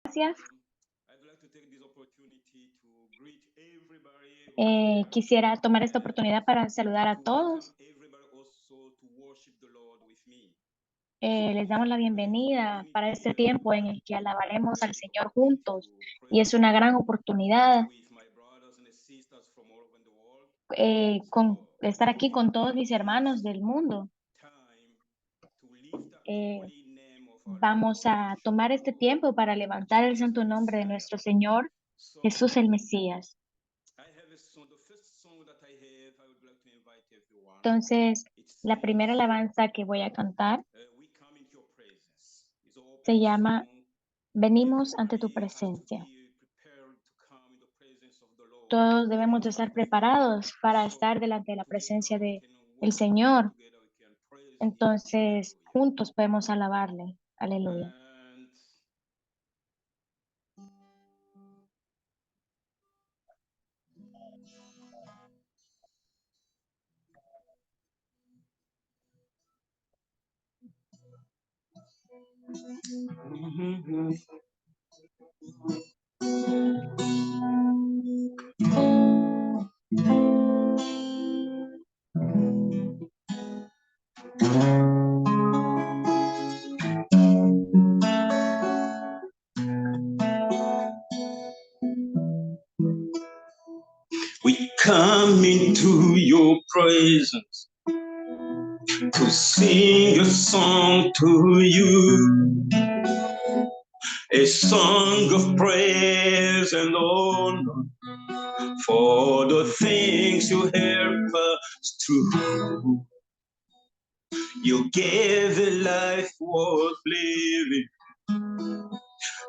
Gracias. I'd like to take this opportunity to greet everybody who is there Quisiera tomar esta and oportunidad para saludar a to welcome todos. everybody also to worship the Lord with me. Les damos la Today is an bienvenida para opportunity este tiempo en el que alabaremos al great Señor opportunity juntos to y praise es una gran God oportunidad with my brothers and sisters from all over the world. con So estar aquí con we todos take mis hermanos this del mundo. time to lift up the Eh, holy name of our Vamos Lord a tomar este tiempo para levantar el Jesus the santo nombre de Messiah. nuestro Señor Jesús So el Mesías. I have a song, the first song that I have, I would like to invite everyone. Entonces, It la primera says, alabanza que voy a cantar We come into your presence. It's an se opening llama song. Venimos ante tu Everybody has to presencia. be prepared to come in the presence of the Lord. Todos debemos de estar preparados para estar So delante de la presencia together we de can el worship Him, Señor. together we can praise Him. Entonces, Hallelujah. juntos podemos alabarle. Aleluya. And we come into your presence to sing a song to you, a song of praise and honor for the things you help us through. You gave a life worth living,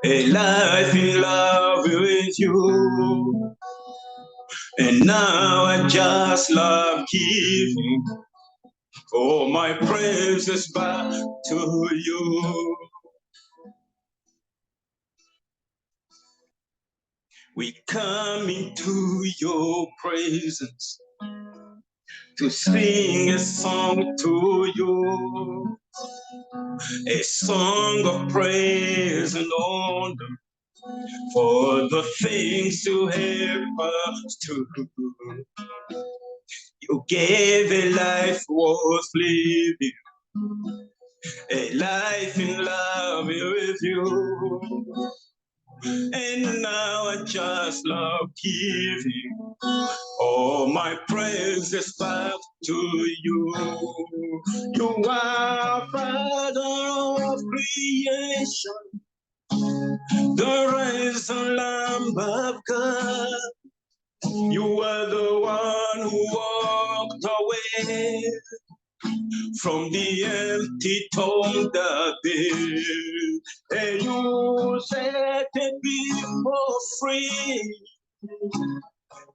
a life in love with you. And now I just love giving all my praises back to you. We come into your presence to sing a song to you, a song of praise and honor for the things you help us to do. You gave a life worth living, a life in love with you. And now I just love giving all my praises back to you. You are Father of creation, the risen Lamb of God. You are the one who walked away from the empty tomb that day. And you set the people free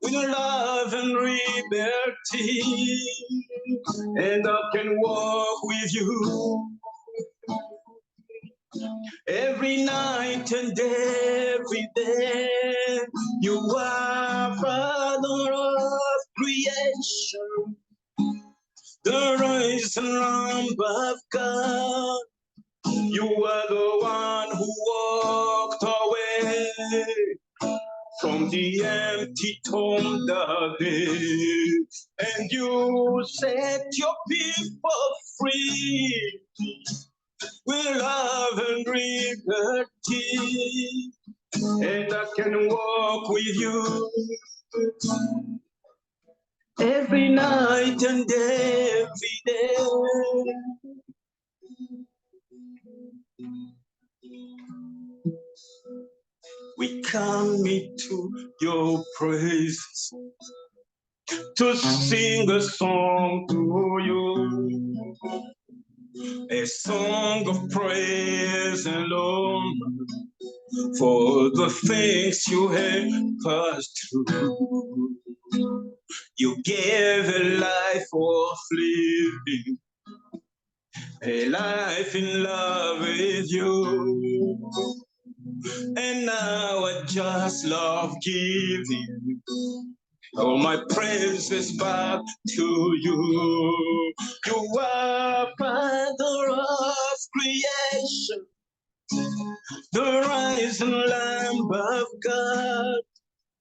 with love and liberty. And I can walk with you every night and every day. You are Father of creation, the risen Lamb of God. You are the one who walked away from the empty tomb that day. And you set your people free with love and liberty. And I can walk with you every night and every day. We come into your presence to sing a song to you, a song of praise and honor for the things you help us through. You gave a life worth living, a life in love with you. And now I just love giving all my praises back to you. You are Father of creation, the risen Lamb of God.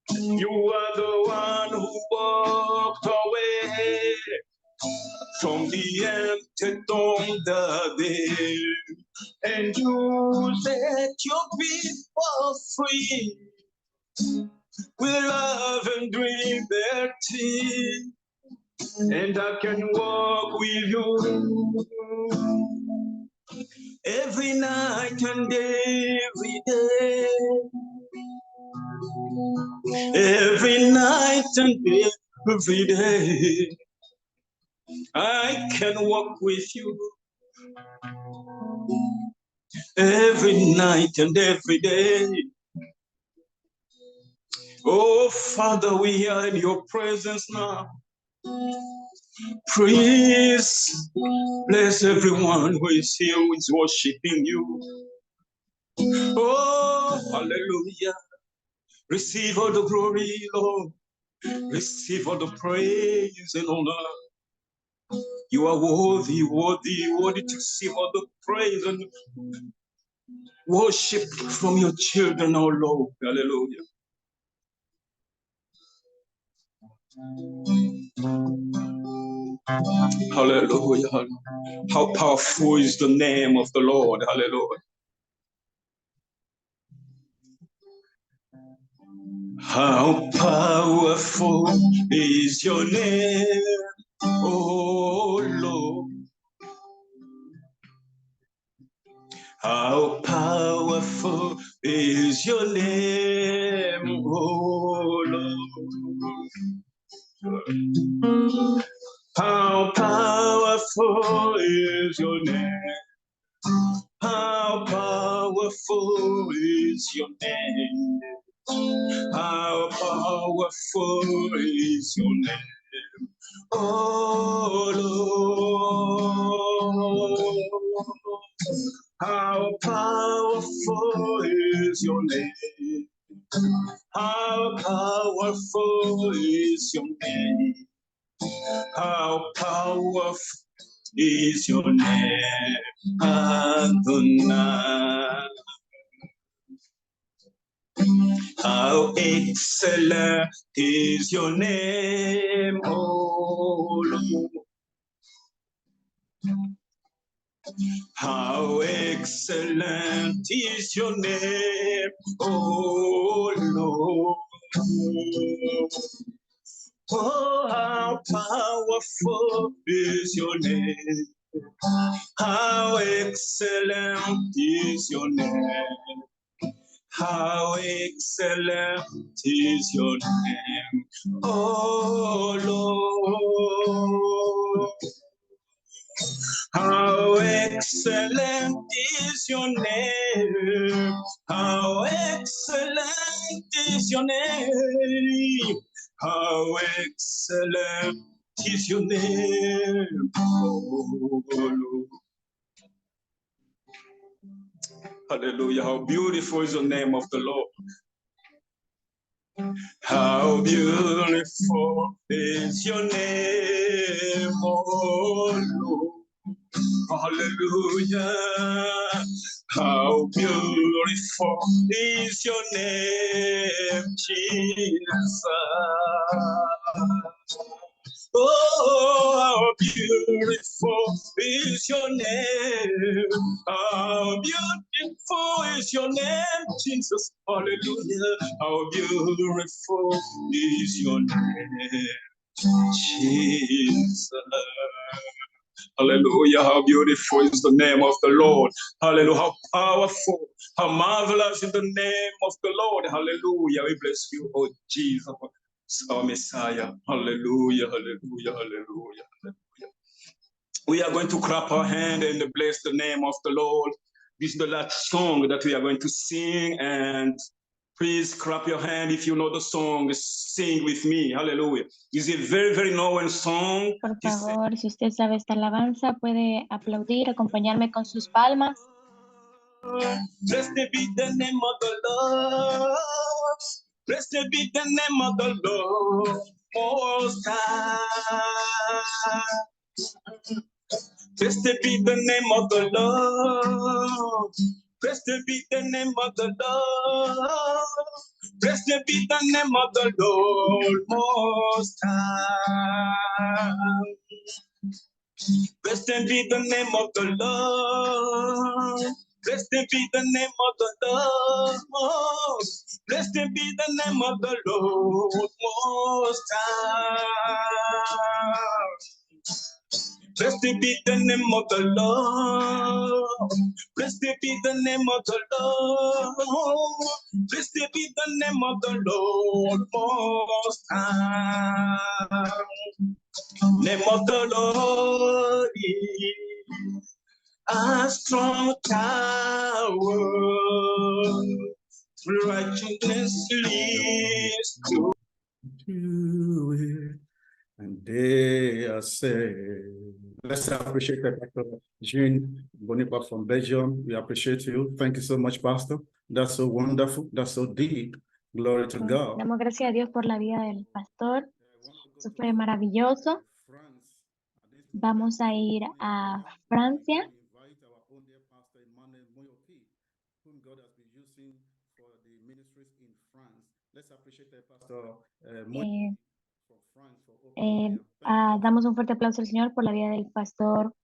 You are the one who walked away from the empty tomb that day, and you set your people free. We love and dream their tea, and I can walk with you every night and every day. Every night and every day, I can walk with you. Every night and every day. Oh, Father, we are in your presence now. Please bless everyone who is here, who is worshiping you. Oh, hallelujah. Receive all the glory, Lord. Receive all the praise and honor. You are worthy, worthy, worthy to receive all the praise and worship from your children, oh Lord. Hallelujah. Hallelujah. How powerful is the name of the Lord. Hallelujah. How powerful is your name, oh Lord. How powerful is your name, oh Lord. How powerful is your name. How powerful is your name. How powerful is your name, oh Lord. How powerful is your name. How powerful is your name. How powerful is your name, Adonai. How excellent is your name, oh Lord. How excellent is your name, oh Lord. Oh, how powerful is your name. How excellent is your name. How excellent is your name, oh Lord. How excellent is your name. How excellent is your name. How excellent is your name, oh Lord. Hallelujah. How beautiful is the name of the Lord. How beautiful is your name, oh Lord. Hallelujah. How beautiful is your name, Jesus. Oh, how beautiful is your name. How beautiful is your name, Jesus. Hallelujah. How beautiful is your name, Jesus. Hallelujah. How beautiful is the name of the Lord. Hallelujah. How powerful, how marvelous is the name of the Lord. Hallelujah. We bless you, oh Jesus, our Messiah. Hallelujah. Hallelujah. Hallelujah. Hallelujah. We are going to clap our hand and bless the name of the Lord. This is the last song that we are going to sing, and please clap your hand if you know the song. Sing with me. Hallelujah. It's a very, very known song. Por favor, si usted sabe esta alabanza, puede aplaudir, acompañarme con sus palmas. Blessed be the name of the Lord. Blessed be the name of the Lord. Most High. Blessed be the name of the Lord. Blessed be the name of the Lord. Blessed be the name of the Lord Most High. Blessed be the name of the Lord. Blessed be the name of the Lord. Blessed be the name of the Lord Most High. Blessed be the name of the Lord. Blessed be the name of the Lord. Blessed be the name of the Lord Most High. Name of the Lord is a strong tower. Righteousness leads to it, and they are saved. Let's appreciate Pastor Jean Bonipa from Belgium. We appreciate you. Thank you so much, Pastor. That's so wonderful. That's so deep. Glory to God. Damos gracias a Dios por la vida del pastor. Eso fue maravilloso. Vamos a ir a Francia. Damos un fuerte aplauso al Señor por la vida del pastor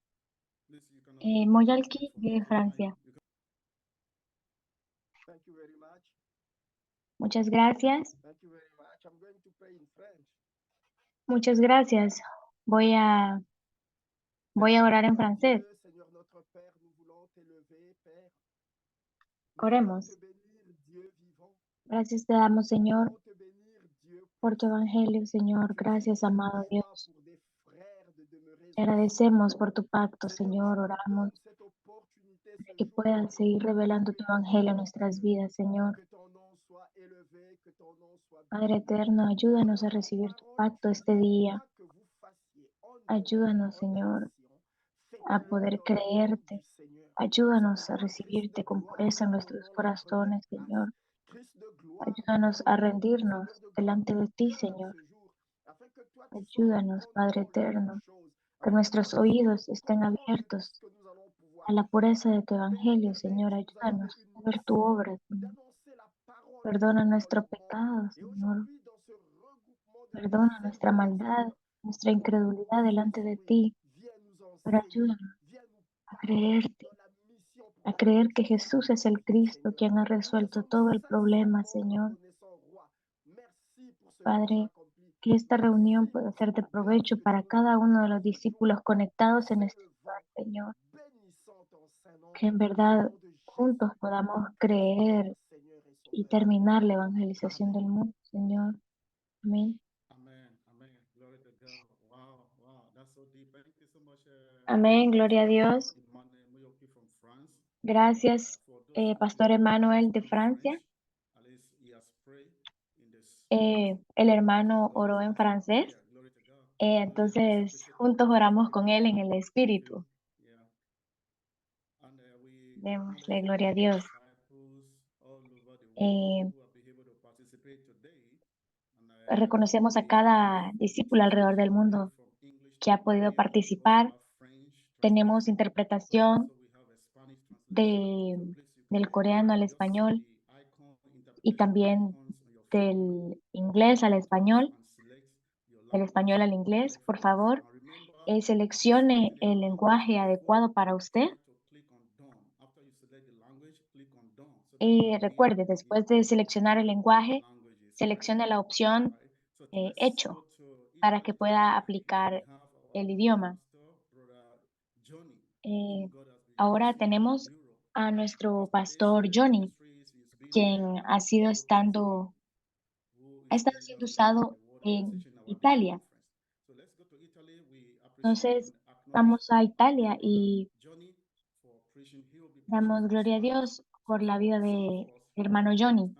Moyalki de Francia. Muchas gracias. Muchas gracias. Voy a orar en francés. Oremos. Gracias te damos, Señor, por tu evangelio, Señor. Gracias, amado Dios. Te agradecemos por tu pacto, Señor. Oramos para que puedas seguir revelando tu evangelio en nuestras vidas, Señor. Padre eterno, ayúdanos a recibir tu pacto este día. Ayúdanos, Señor, a poder creerte. Ayúdanos a recibirte con pureza en nuestros corazones, Señor. Ayúdanos a rendirnos delante de ti, Señor. Ayúdanos, Padre eterno, que nuestros oídos estén abiertos a la pureza de tu evangelio, Señor. Ayúdanos a ver tu obra, Señor. Perdona nuestro pecado, Señor. Perdona nuestra maldad, nuestra incredulidad delante de ti. Pero ayúdanos a creerte, a creer que Jesús es el Cristo quien ha resuelto todo el problema, Señor. Padre, que esta reunión pueda ser de provecho para cada uno de los discípulos conectados en este lugar, Señor. Que en verdad juntos podamos creer y terminar la evangelización del mundo, Señor. Amén. Amén, gloria a Dios. Gracias, Pastor Emmanuel de Francia. El hermano oró en francés, entonces juntos oramos con él en el Espíritu. Démosle gloria a Dios. Reconocemos a cada discípulo alrededor del mundo que ha podido participar. Tenemos interpretación del coreano al español y también del inglés al español, del español al inglés. Por favor, seleccione el lenguaje adecuado para usted. Recuerde, después de seleccionar el lenguaje, seleccione la opción hecho para que pueda aplicar el idioma. Ahora tenemos a nuestro pastor Johnny, quien ha estado siendo usado en Italia. Entonces, vamos a Italia y damos gloria a Dios por la vida de hermano Johnny.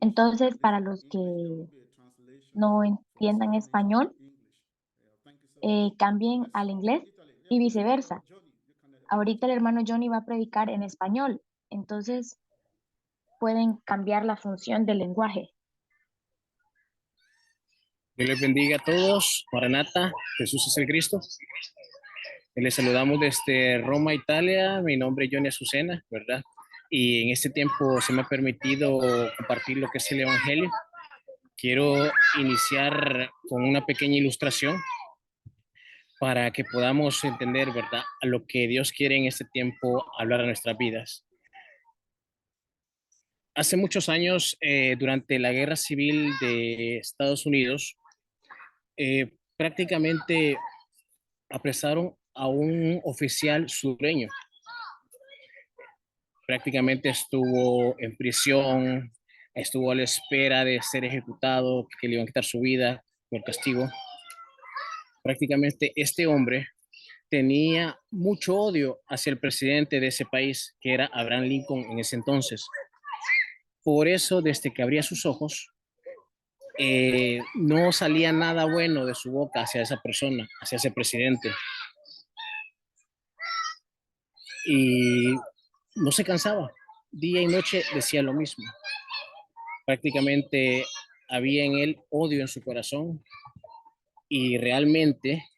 Entonces, para los que no entiendan español, cambien al inglés y viceversa. Ahorita el hermano Johnny va a predicar en español, entonces pueden cambiar la función del lenguaje. Dios les bendiga a todos. Maranata, Jesús es el Cristo. Les saludamos desde Roma, Italia. Mi nombre es Johnny Azucena, ¿verdad? Y en este tiempo se me ha permitido compartir lo que es el Evangelio. Quiero iniciar con una pequeña ilustración para que podamos entender, ¿verdad?, a lo que Dios quiere en este tiempo hablar a nuestras vidas. Hace muchos años, durante la Guerra Civil de Estados Unidos, prácticamente apresaron a un oficial sureño. Prácticamente estuvo en prisión, estuvo a la espera de ser ejecutado, que le iban a quitar su vida por castigo. Prácticamente este hombre tenía mucho odio hacia el presidente de ese país, que era Abraham Lincoln en ese entonces. Por eso, desde que abría sus ojos, no salía nada bueno de su boca hacia esa persona, hacia ese presidente. Y no se cansaba. Día y noche decía lo mismo. Prácticamente había en él odio en su corazón y realmente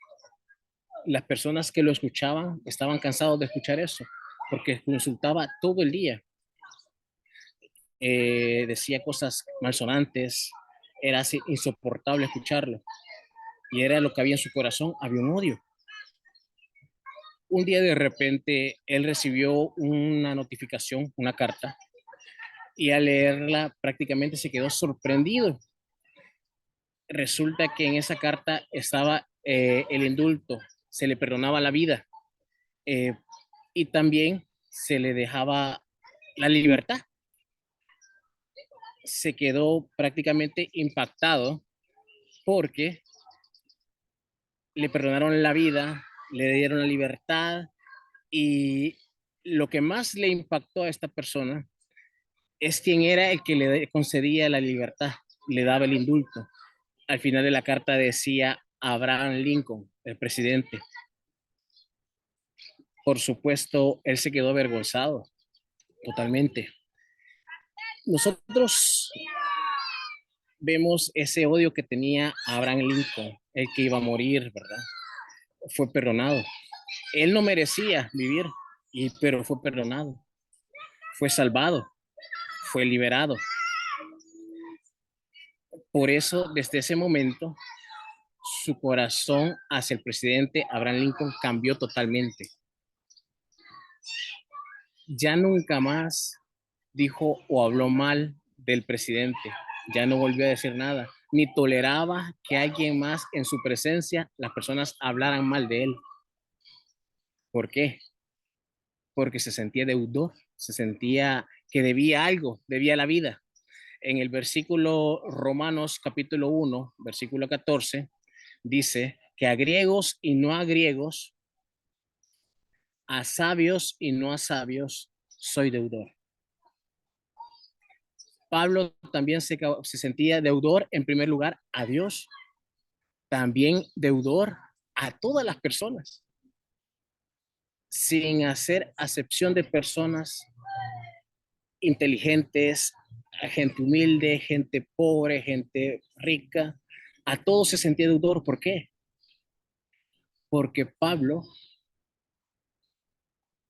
las personas que lo escuchaban estaban cansados de escuchar eso porque consultaba todo el día. Decía cosas malsonantes, era así insoportable escucharlo y era lo que había en su corazón, había un odio. Un día de repente él recibió una notificación, una carta, y al leerla prácticamente se quedó sorprendido. Resulta que en esa carta estaba el indulto, se le perdonaba la vida eh, y también se le dejaba la libertad. Se quedó prácticamente impactado porque le perdonaron la vida, le dieron la libertad y lo que más le impactó a esta persona es quién era el que le concedía la libertad, le daba el indulto. Al final de la carta decía Abraham Lincoln, el presidente. Por supuesto, él se quedó avergonzado totalmente. Nosotros vemos ese odio que tenía Abraham Lincoln, el que iba a morir, ¿verdad? Fue perdonado. Él no merecía vivir, pero fue perdonado. Fue salvado, fue liberado. Por eso, desde ese momento, su corazón hacia el presidente Abraham Lincoln cambió totalmente. Ya nunca más dijo o habló mal del presidente, ya no volvió a decir nada, ni toleraba que alguien más en su presencia, las personas hablaran mal de él. ¿Por qué? Porque se sentía deudor, se sentía que debía algo, debía la vida. En el versículo Romanos capítulo 1, versículo 14, dice que a griegos y no a griegos, a sabios y no a sabios, soy deudor. Pablo también se sentía deudor en primer lugar a Dios, también deudor a todas las personas, sin hacer acepción de personas inteligentes, a gente humilde, gente pobre, gente rica. A todos se sentía deudor. ¿Por qué? Porque Pablo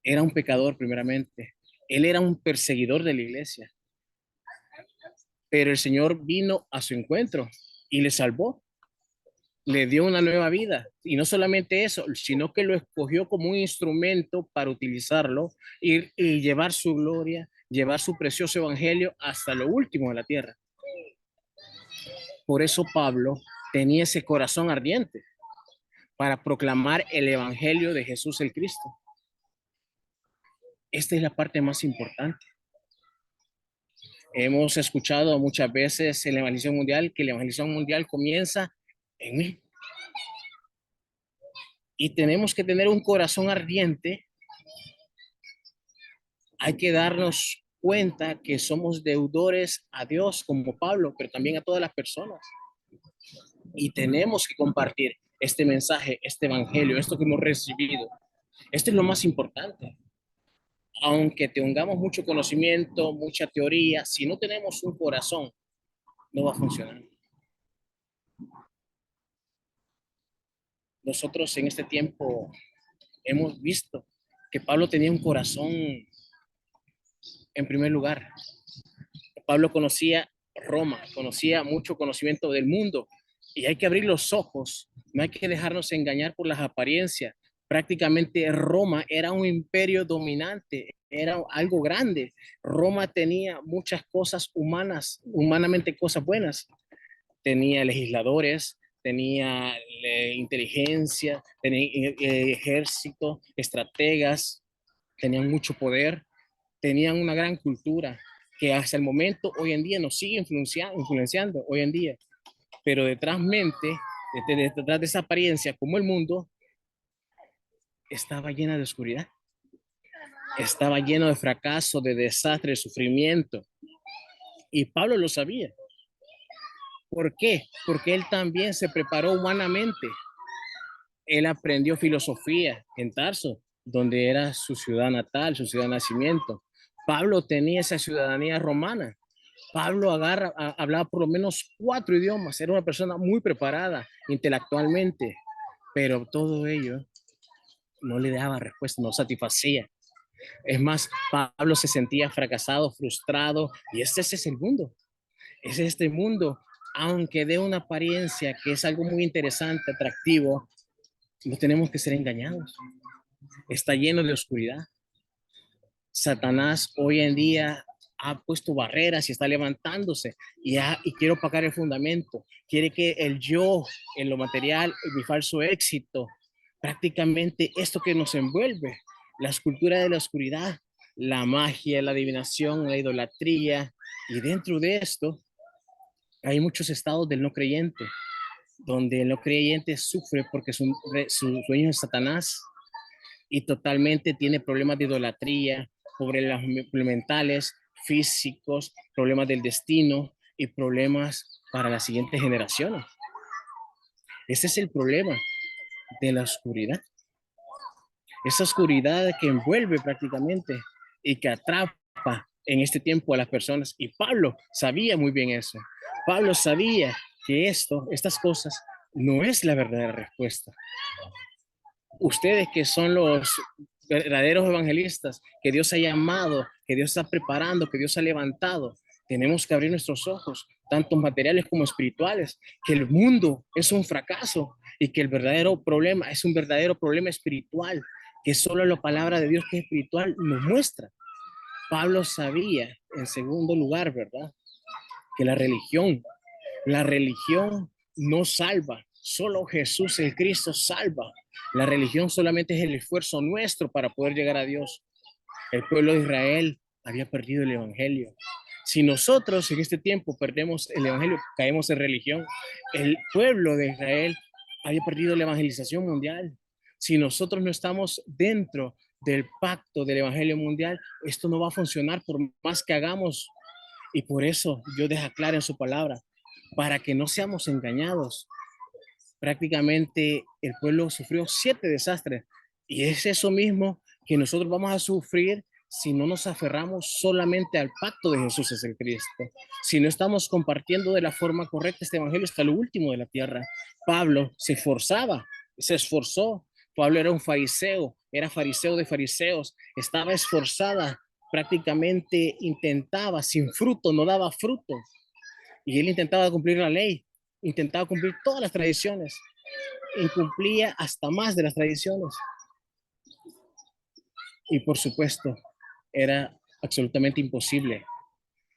era un pecador primeramente. Él era un perseguidor de la iglesia. Pero el Señor vino a su encuentro y le salvó. Le dio una nueva vida. Y no solamente eso, sino que lo escogió como un instrumento para utilizarlo y llevar su gloria, llevar su precioso evangelio hasta lo último de la tierra. Por eso Pablo tenía ese corazón ardiente para proclamar el evangelio de Jesús el Cristo. Esta es la parte más importante. Hemos escuchado muchas veces en la evangelización mundial que la evangelización mundial comienza en mí. Y tenemos que tener un corazón ardiente. Hay que darnos cuenta que somos deudores a Dios como Pablo, pero también a todas las personas. Y tenemos que compartir este mensaje, este evangelio, esto que hemos recibido. Esto es lo más importante. Aunque tengamos mucho conocimiento, mucha teoría, si no tenemos un corazón, no va a funcionar. Nosotros en este tiempo hemos visto que Pablo tenía un corazón en primer lugar. Pablo conocía Roma, conocía mucho conocimiento del mundo y hay que abrir los ojos, no hay que dejarnos engañar por las apariencias. Prácticamente Roma era un imperio dominante, era algo grande. Roma tenía muchas cosas humanas, humanamente cosas buenas. Tenía legisladores, tenía inteligencia, tenía ejército, estrategas, tenían mucho poder, tenían una gran cultura que hasta el momento hoy en día nos sigue influenciando hoy en día, pero detrás de esa apariencia como el mundo estaba llena de oscuridad, estaba lleno de fracaso, de desastre, de sufrimiento, y Pablo lo sabía. ¿Por qué? Porque él también se preparó humanamente. Él aprendió filosofía en Tarso, donde era su ciudad natal, su ciudad de nacimiento. Pablo tenía esa ciudadanía romana. Pablo hablaba por lo menos 4 idiomas, era una persona muy preparada intelectualmente, pero todo ello no le daba respuesta, no satisfacía. Es más, Pablo se sentía fracasado, frustrado, y ese es el mundo. Es este mundo, aunque dé una apariencia que es algo muy interesante, atractivo, no tenemos que ser engañados. Está lleno de oscuridad. Satanás hoy en día ha puesto barreras y está levantándose y quiere opacar el fundamento. Quiere que el yo, en lo material, mi falso éxito, prácticamente esto que nos envuelve, la escultura de la oscuridad, la magia, la adivinación, la idolatría, y dentro de esto hay muchos estados del no creyente, donde el no creyente sufre porque su sueño es Satanás y totalmente tiene problemas de idolatría, problemas mentales, físicos, problemas del destino y problemas para las siguientes generaciones. Ese es el problema de la oscuridad. Esa oscuridad que envuelve prácticamente y que atrapa en este tiempo a las personas. Y Pablo sabía muy bien eso. Pablo sabía que estas cosas, no es la verdadera respuesta. Ustedes que son los verdaderos evangelistas, que Dios ha llamado, que Dios está preparando, que Dios ha levantado, tenemos que abrir nuestros ojos, tanto materiales como espirituales, que el mundo es un fracaso y que el verdadero problema es un verdadero problema espiritual, que solo la palabra de Dios que es espiritual nos muestra. Pablo sabía, en segundo lugar, ¿verdad?, que la religión no salva, solo Jesús el Cristo salva. La religión solamente es el esfuerzo nuestro para poder llegar a Dios. El pueblo de Israel había perdido el evangelio. Si nosotros en este tiempo perdemos el evangelio, caemos en religión. El pueblo de Israel había perdido la evangelización mundial. Si nosotros no estamos dentro del pacto del evangelio mundial, esto no va a funcionar por más que hagamos. Y por eso Dios deja claro en su palabra, para que no seamos engañados. Prácticamente el pueblo sufrió 7 desastres y es eso mismo que nosotros vamos a sufrir si no nos aferramos solamente al pacto de Jesús es el Cristo, si no estamos compartiendo de la forma correcta este evangelio hasta lo último de la tierra. Pablo se esforzó. Pablo era un fariseo, era fariseo de fariseos, estaba esforzada, prácticamente intentaba, sin fruto, no daba fruto. Y él intentaba cumplir la ley, intentaba cumplir todas las tradiciones, incumplía hasta más de las tradiciones. Y por supuesto, era absolutamente imposible,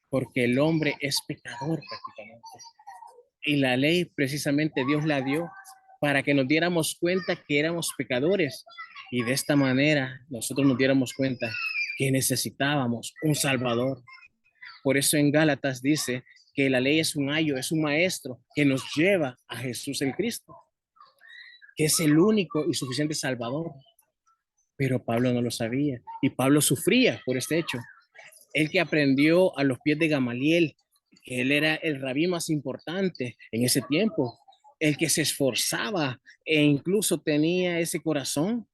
porque el hombre es pecador prácticamente. Y la ley precisamente Dios la dio para que nos diéramos cuenta que éramos pecadores. Y de esta manera nosotros nos diéramos cuenta que necesitábamos un Salvador. Por eso en Gálatas dice que la ley es un ayo, es un maestro que nos lleva a Jesús el Cristo, que es el único y suficiente Salvador. Pero Pablo no lo sabía y Pablo sufría por este hecho. Él que aprendió a los pies de Gamaliel, que él era el rabí más importante en ese tiempo, el que se esforzaba e incluso tenía ese corazón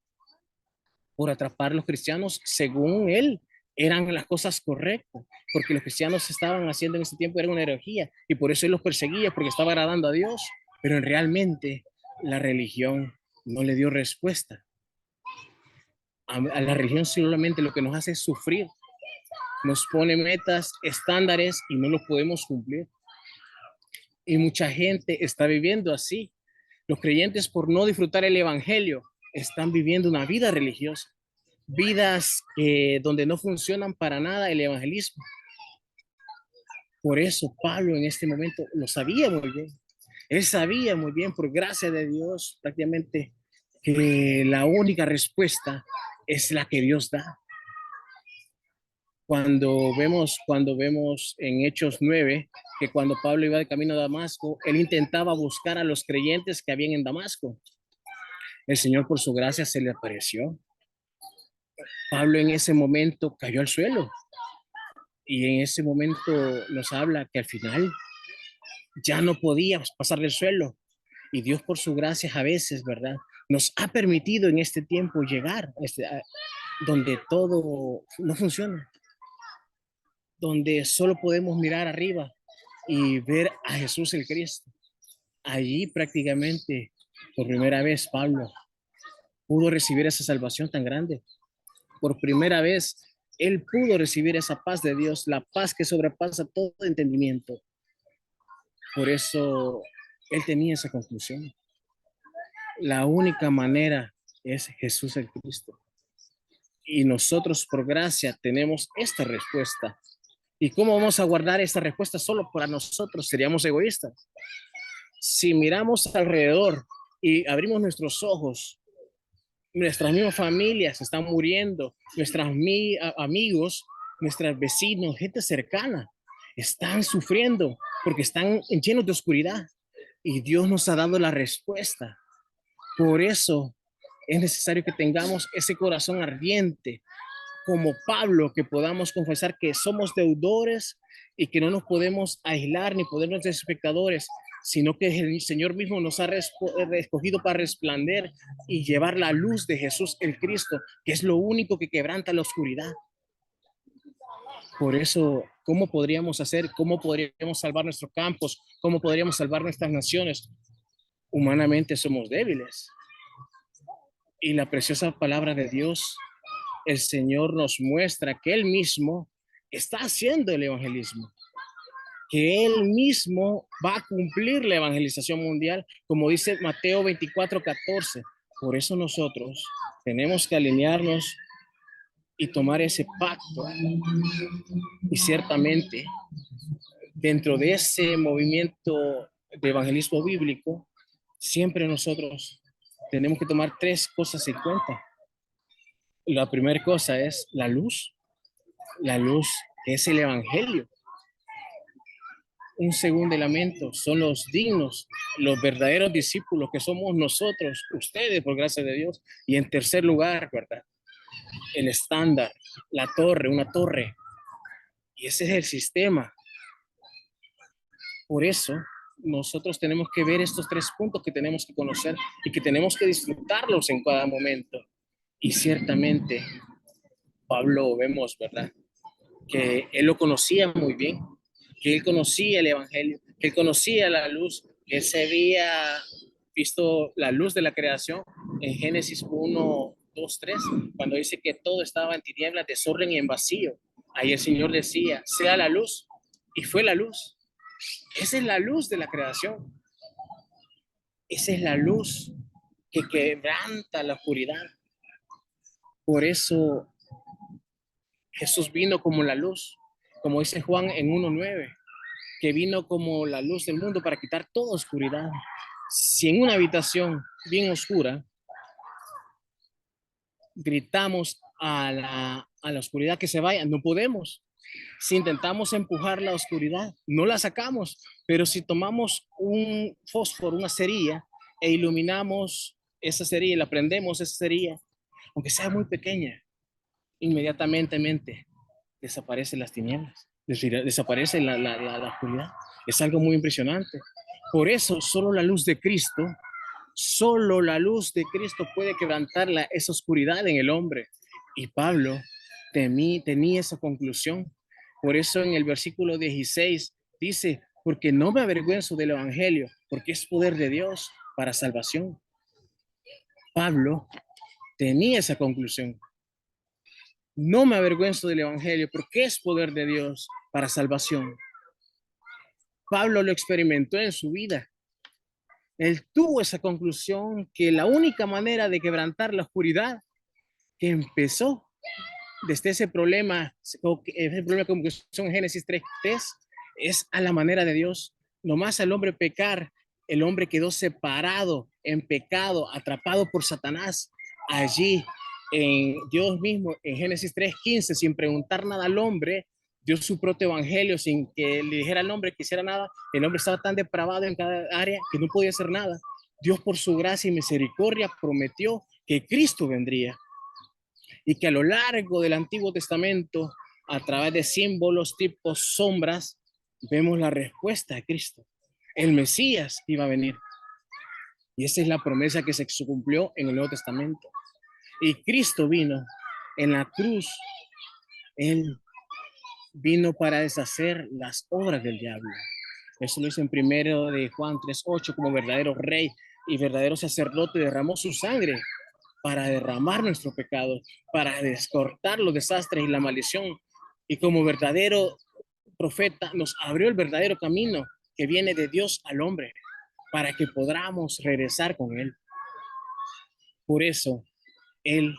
por atrapar a los cristianos, según él, eran las cosas correctas, porque los cristianos estaban haciendo en ese tiempo era una herejía y por eso él los perseguía, porque estaba agradando a Dios, pero realmente la religión no le dio respuesta. a la religión solamente lo que nos hace es sufrir. Nos pone metas, estándares y no los podemos cumplir. Y mucha gente está viviendo así. Los creyentes, por no disfrutar el evangelio, están viviendo una vida religiosa. Vidas donde no funcionan para nada el evangelismo. Por eso Pablo en este momento lo sabía muy bien. Él sabía muy bien, por gracia de Dios, prácticamente que la única respuesta es la que Dios da. Cuando vemos en Hechos 9, que cuando Pablo iba de camino a Damasco, él intentaba buscar a los creyentes que habían en Damasco. El Señor, por su gracia, se le apareció. Pablo en ese momento cayó al suelo. Y en ese momento nos habla que al final ya no podía pasar del suelo. Y Dios, por su gracia, a veces, ¿verdad?, nos ha permitido en este tiempo llegar donde todo no funciona, donde solo podemos mirar arriba y ver a Jesús el Cristo. Allí prácticamente, por primera vez, Pablo pudo recibir esa salvación tan grande. Por primera vez, él pudo recibir esa paz de Dios, la paz que sobrepasa todo entendimiento. Por eso, él tenía esa conclusión. La única manera es Jesús el Cristo. Y nosotros, por gracia, tenemos esta respuesta. ¿Y cómo vamos a guardar esta respuesta solo para nosotros? Seríamos egoístas. Si miramos alrededor y abrimos nuestros ojos, nuestras mismas familias están muriendo, nuestros amigos, nuestros vecinos, gente cercana, están sufriendo porque están llenos de oscuridad. Y Dios nos ha dado la respuesta. Por eso es necesario que tengamos ese corazón ardiente, como Pablo, que podamos confesar que somos deudores y que no nos podemos aislar ni ponernos de espectadores, sino que el Señor mismo nos ha escogido para resplandecer y llevar la luz de Jesús el Cristo, que es lo único que quebranta la oscuridad. Por eso, ¿cómo podríamos hacer? ¿Cómo podríamos salvar nuestros campos? ¿Cómo podríamos salvar nuestras naciones? Humanamente somos débiles. Y la preciosa palabra de Dios, el Señor nos muestra que Él mismo está haciendo el evangelismo, que Él mismo va a cumplir la evangelización mundial, como dice Mateo 24:14. Por eso nosotros tenemos que alinearnos y tomar ese pacto. Y ciertamente, dentro de ese movimiento de evangelismo bíblico, siempre nosotros tenemos que tomar 3 cosas en cuenta. La primera cosa es la luz que es el evangelio. Un segundo elemento son los dignos, los verdaderos discípulos que somos nosotros, ustedes, por gracia de Dios. Y en tercer lugar, ¿verdad?, el estándar, la torre, una torre. Y ese es el sistema. Por eso, nosotros tenemos que ver estos 3 puntos que tenemos que conocer y que tenemos que disfrutarlos en cada momento. Y ciertamente, Pablo vemos, ¿verdad?, que él lo conocía muy bien, que él conocía el evangelio, que él conocía la luz, que él se había visto la luz de la creación en Génesis 1, 2, 3, cuando dice que todo estaba en tinieblas, desorden y en vacío. Ahí el Señor decía, sea la luz, y fue la luz. Esa es la luz de la creación. Esa es la luz que quebranta la oscuridad. Por eso Jesús vino como la luz, como dice Juan en 1:9, que vino como la luz del mundo para quitar toda oscuridad. Si en una habitación bien oscura gritamos a la oscuridad que se vaya, no podemos. Si intentamos empujar la oscuridad, no la sacamos. Pero si tomamos un fósforo, una cerilla, e iluminamos esa cerilla, la prendemos esa cerilla, aunque sea muy pequeña, inmediatamente desaparecen las tinieblas, desaparece la oscuridad. Es algo muy impresionante. Por eso solo la luz de Cristo puede quebrantar esa oscuridad en el hombre. Y Pablo tenía esa conclusión. Por eso en el versículo 16 dice, porque no me avergüenzo del evangelio, porque es poder de Dios para salvación. Pablo tenía esa conclusión. No me avergüenzo del evangelio porque es poder de Dios para salvación. Pablo lo experimentó en su vida. Él tuvo esa conclusión que la única manera de quebrantar la oscuridad que empezó desde ese problema como que son Génesis 3:3, es a la manera de Dios. Nomás al hombre pecar, el hombre quedó separado en pecado, atrapado por Satanás. Allí, en Dios mismo, en Génesis 3:15, sin preguntar nada al hombre, dio su propio evangelio sin que le dijera al hombre que hiciera nada. El hombre estaba tan depravado en cada área que no podía hacer nada. Dios, por su gracia y misericordia, prometió que Cristo vendría y que a lo largo del Antiguo Testamento, a través de símbolos, tipos, sombras, vemos la respuesta de Cristo. El Mesías iba a venir. Y esa es la promesa que se cumplió en el Nuevo Testamento. Y Cristo vino en la cruz. Él vino para deshacer las obras del diablo. Eso lo dice en 1 Juan 3:8, como verdadero rey y verdadero sacerdote derramó su sangre para derramar nuestro pecado, para descortar los desastres y la maldición. Y como verdadero profeta nos abrió el verdadero camino que viene de Dios al hombre, para que podamos regresar con él. Por eso, él,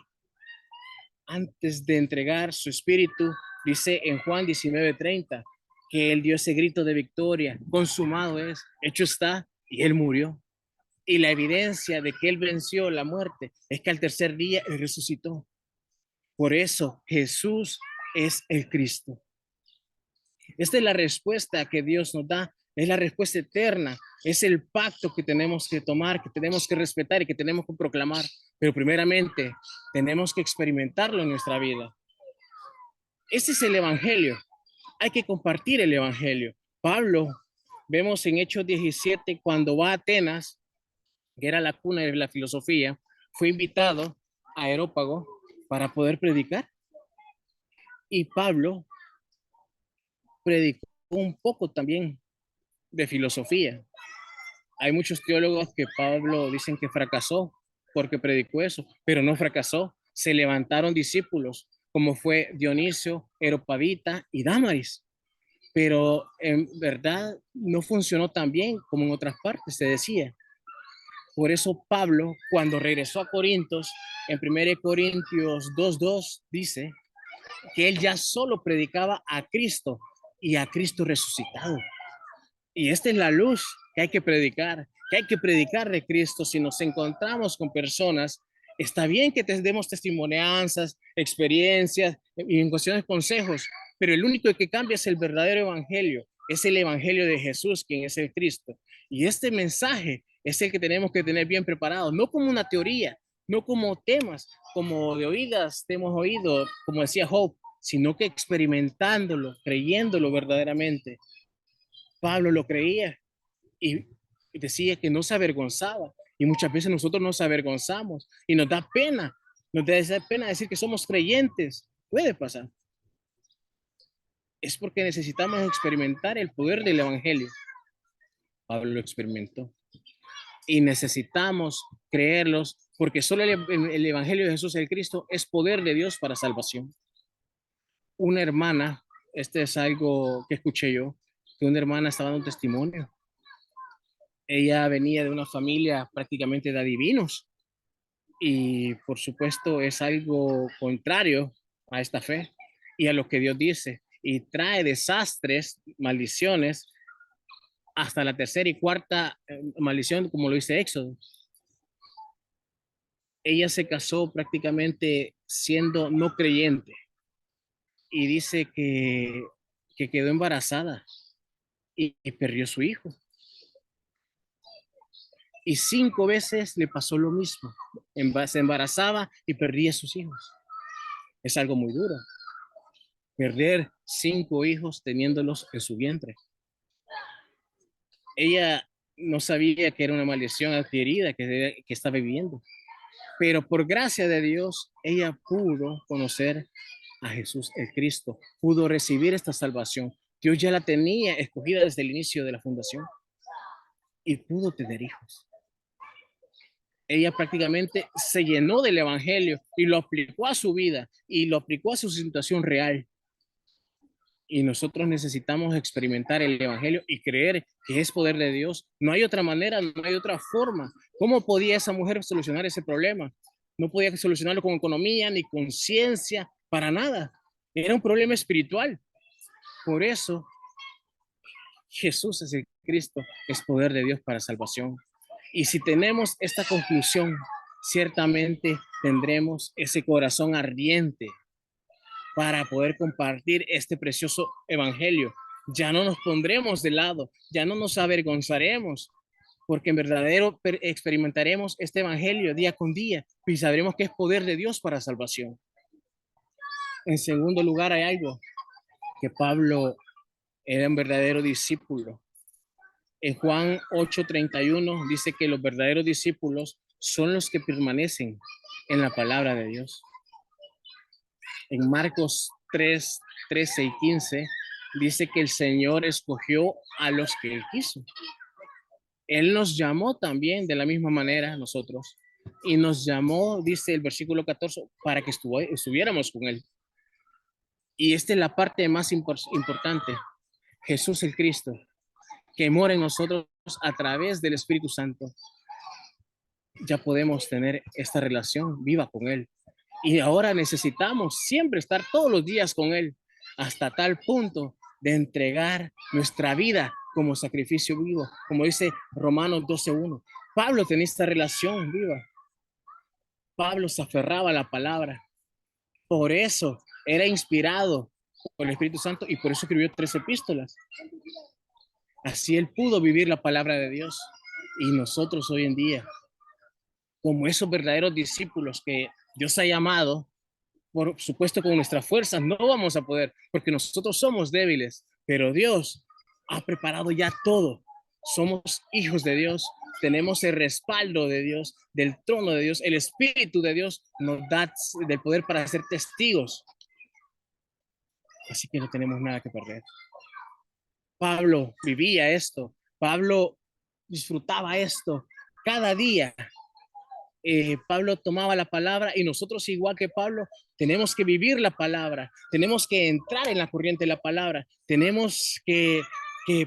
antes de entregar su espíritu, dice en Juan 19:30, que él dio ese grito de victoria: consumado es, hecho está, y él murió. Y la evidencia de que él venció la muerte es que al tercer día él resucitó. Por eso Jesús es el Cristo. Esta es la respuesta que Dios nos da, es la respuesta eterna, es el pacto que tenemos que tomar, que tenemos que respetar y que tenemos que proclamar. Pero primeramente tenemos que experimentarlo en nuestra vida. Este es el evangelio. Hay que compartir el evangelio. Pablo, vemos en Hechos 17, cuando va a Atenas, que era la cuna de la filosofía, fue invitado a Areópago para poder predicar. Y Pablo predicó un poco también de filosofía. Hay muchos teólogos que Pablo dicen que fracasó porque predicó eso, pero no fracasó. Se levantaron discípulos, como fue Dionisio, Areópago y Dámaris. Pero en verdad no funcionó tan bien como en otras partes, se decía. Por eso Pablo, cuando regresó a Corintios, en 1 Corintios 2:2, dice que él ya solo predicaba a Cristo y a Cristo resucitado. Y esta es la luz que hay que predicar de Cristo. Si nos encontramos con personas, está bien que te demos testimonianzas, experiencias y en cuestiones consejos, pero el único que cambia es el verdadero evangelio, es el evangelio de Jesús, quien es el Cristo. Y este mensaje es el que tenemos que tener bien preparado, no como una teoría, no como temas, como de oídas te hemos oído, como decía Job, sino que experimentándolo, creyéndolo verdaderamente. Pablo lo creía y decía que no se avergonzaba. Y muchas veces nosotros nos avergonzamos y nos da pena decir que somos creyentes. Puede pasar. Es porque necesitamos experimentar el poder del evangelio. Pablo lo experimentó. Y necesitamos creerlos porque solo el evangelio de Jesús el Cristo es poder de Dios para salvación. Una hermana, este es algo que escuché yo, que una hermana estaba dando un testimonio. Ella venía de una familia prácticamente de adivinos y por supuesto es algo contrario a esta fe y a lo que Dios dice, y trae desastres, maldiciones, hasta la tercera y cuarta maldición, como lo dice Éxodo. Ella se casó prácticamente siendo no creyente y dice que quedó embarazada y perdió su hijo. Y 5 veces le pasó lo mismo. Se embarazaba y perdía a sus hijos. Es algo muy duro. Perder 5 hijos teniéndolos en su vientre. Ella no sabía que era una maldición adquirida que estaba viviendo. Pero por gracia de Dios, ella pudo conocer a Jesús el Cristo. Pudo recibir esta salvación. Dios ya la tenía escogida desde el inicio de la fundación. Y pudo tener hijos. ella prácticamente se llenó del evangelio y lo aplicó a su vida y lo aplicó a su situación real. Y nosotros necesitamos experimentar el evangelio y creer que es poder de Dios. No hay otra manera, no hay otra forma. ¿Cómo podía esa mujer solucionar ese problema? No podía solucionarlo con economía ni con ciencia, para nada. Era un problema espiritual. Por eso Jesús es el Cristo, es poder de Dios para salvación. Y si tenemos esta conclusión, ciertamente tendremos ese corazón ardiente para poder compartir este precioso evangelio. Ya no nos pondremos de lado, ya no nos avergonzaremos, porque en verdadero experimentaremos este evangelio día con día y sabremos que es poder de Dios para salvación. En segundo lugar, hay algo que Pablo era un verdadero discípulo. En Juan 8:31 dice que los verdaderos discípulos son los que permanecen en la palabra de Dios. En Marcos 3:13 y 15 dice que el Señor escogió a los que Él quiso. Él nos llamó también de la misma manera a nosotros. Y nos llamó, dice el versículo 14, para que estuviéramos con Él. Y esta es la parte más importante. Jesús el Cristo, que mora en nosotros a través del Espíritu Santo. Ya podemos tener esta relación viva con Él. Y ahora necesitamos siempre estar todos los días con Él, hasta tal punto de entregar nuestra vida como sacrificio vivo, como dice Romanos 12:1. Pablo tenía esta relación viva. Pablo se aferraba a la palabra. Por eso era inspirado por el Espíritu Santo y por eso escribió 3 epístolas. Así él pudo vivir la palabra de Dios. Y nosotros hoy en día, como esos verdaderos discípulos que Dios ha llamado, por supuesto con nuestras fuerzas no vamos a poder, porque nosotros somos débiles, pero Dios ha preparado ya todo. Somos hijos de Dios, tenemos el respaldo de Dios, del trono de Dios, el Espíritu de Dios nos da el poder para ser testigos. Así que no tenemos nada que perder. Pablo vivía esto, Pablo disfrutaba esto cada día. Pablo tomaba la palabra y nosotros, igual que Pablo, tenemos que vivir la palabra, tenemos que entrar en la corriente de la palabra, tenemos que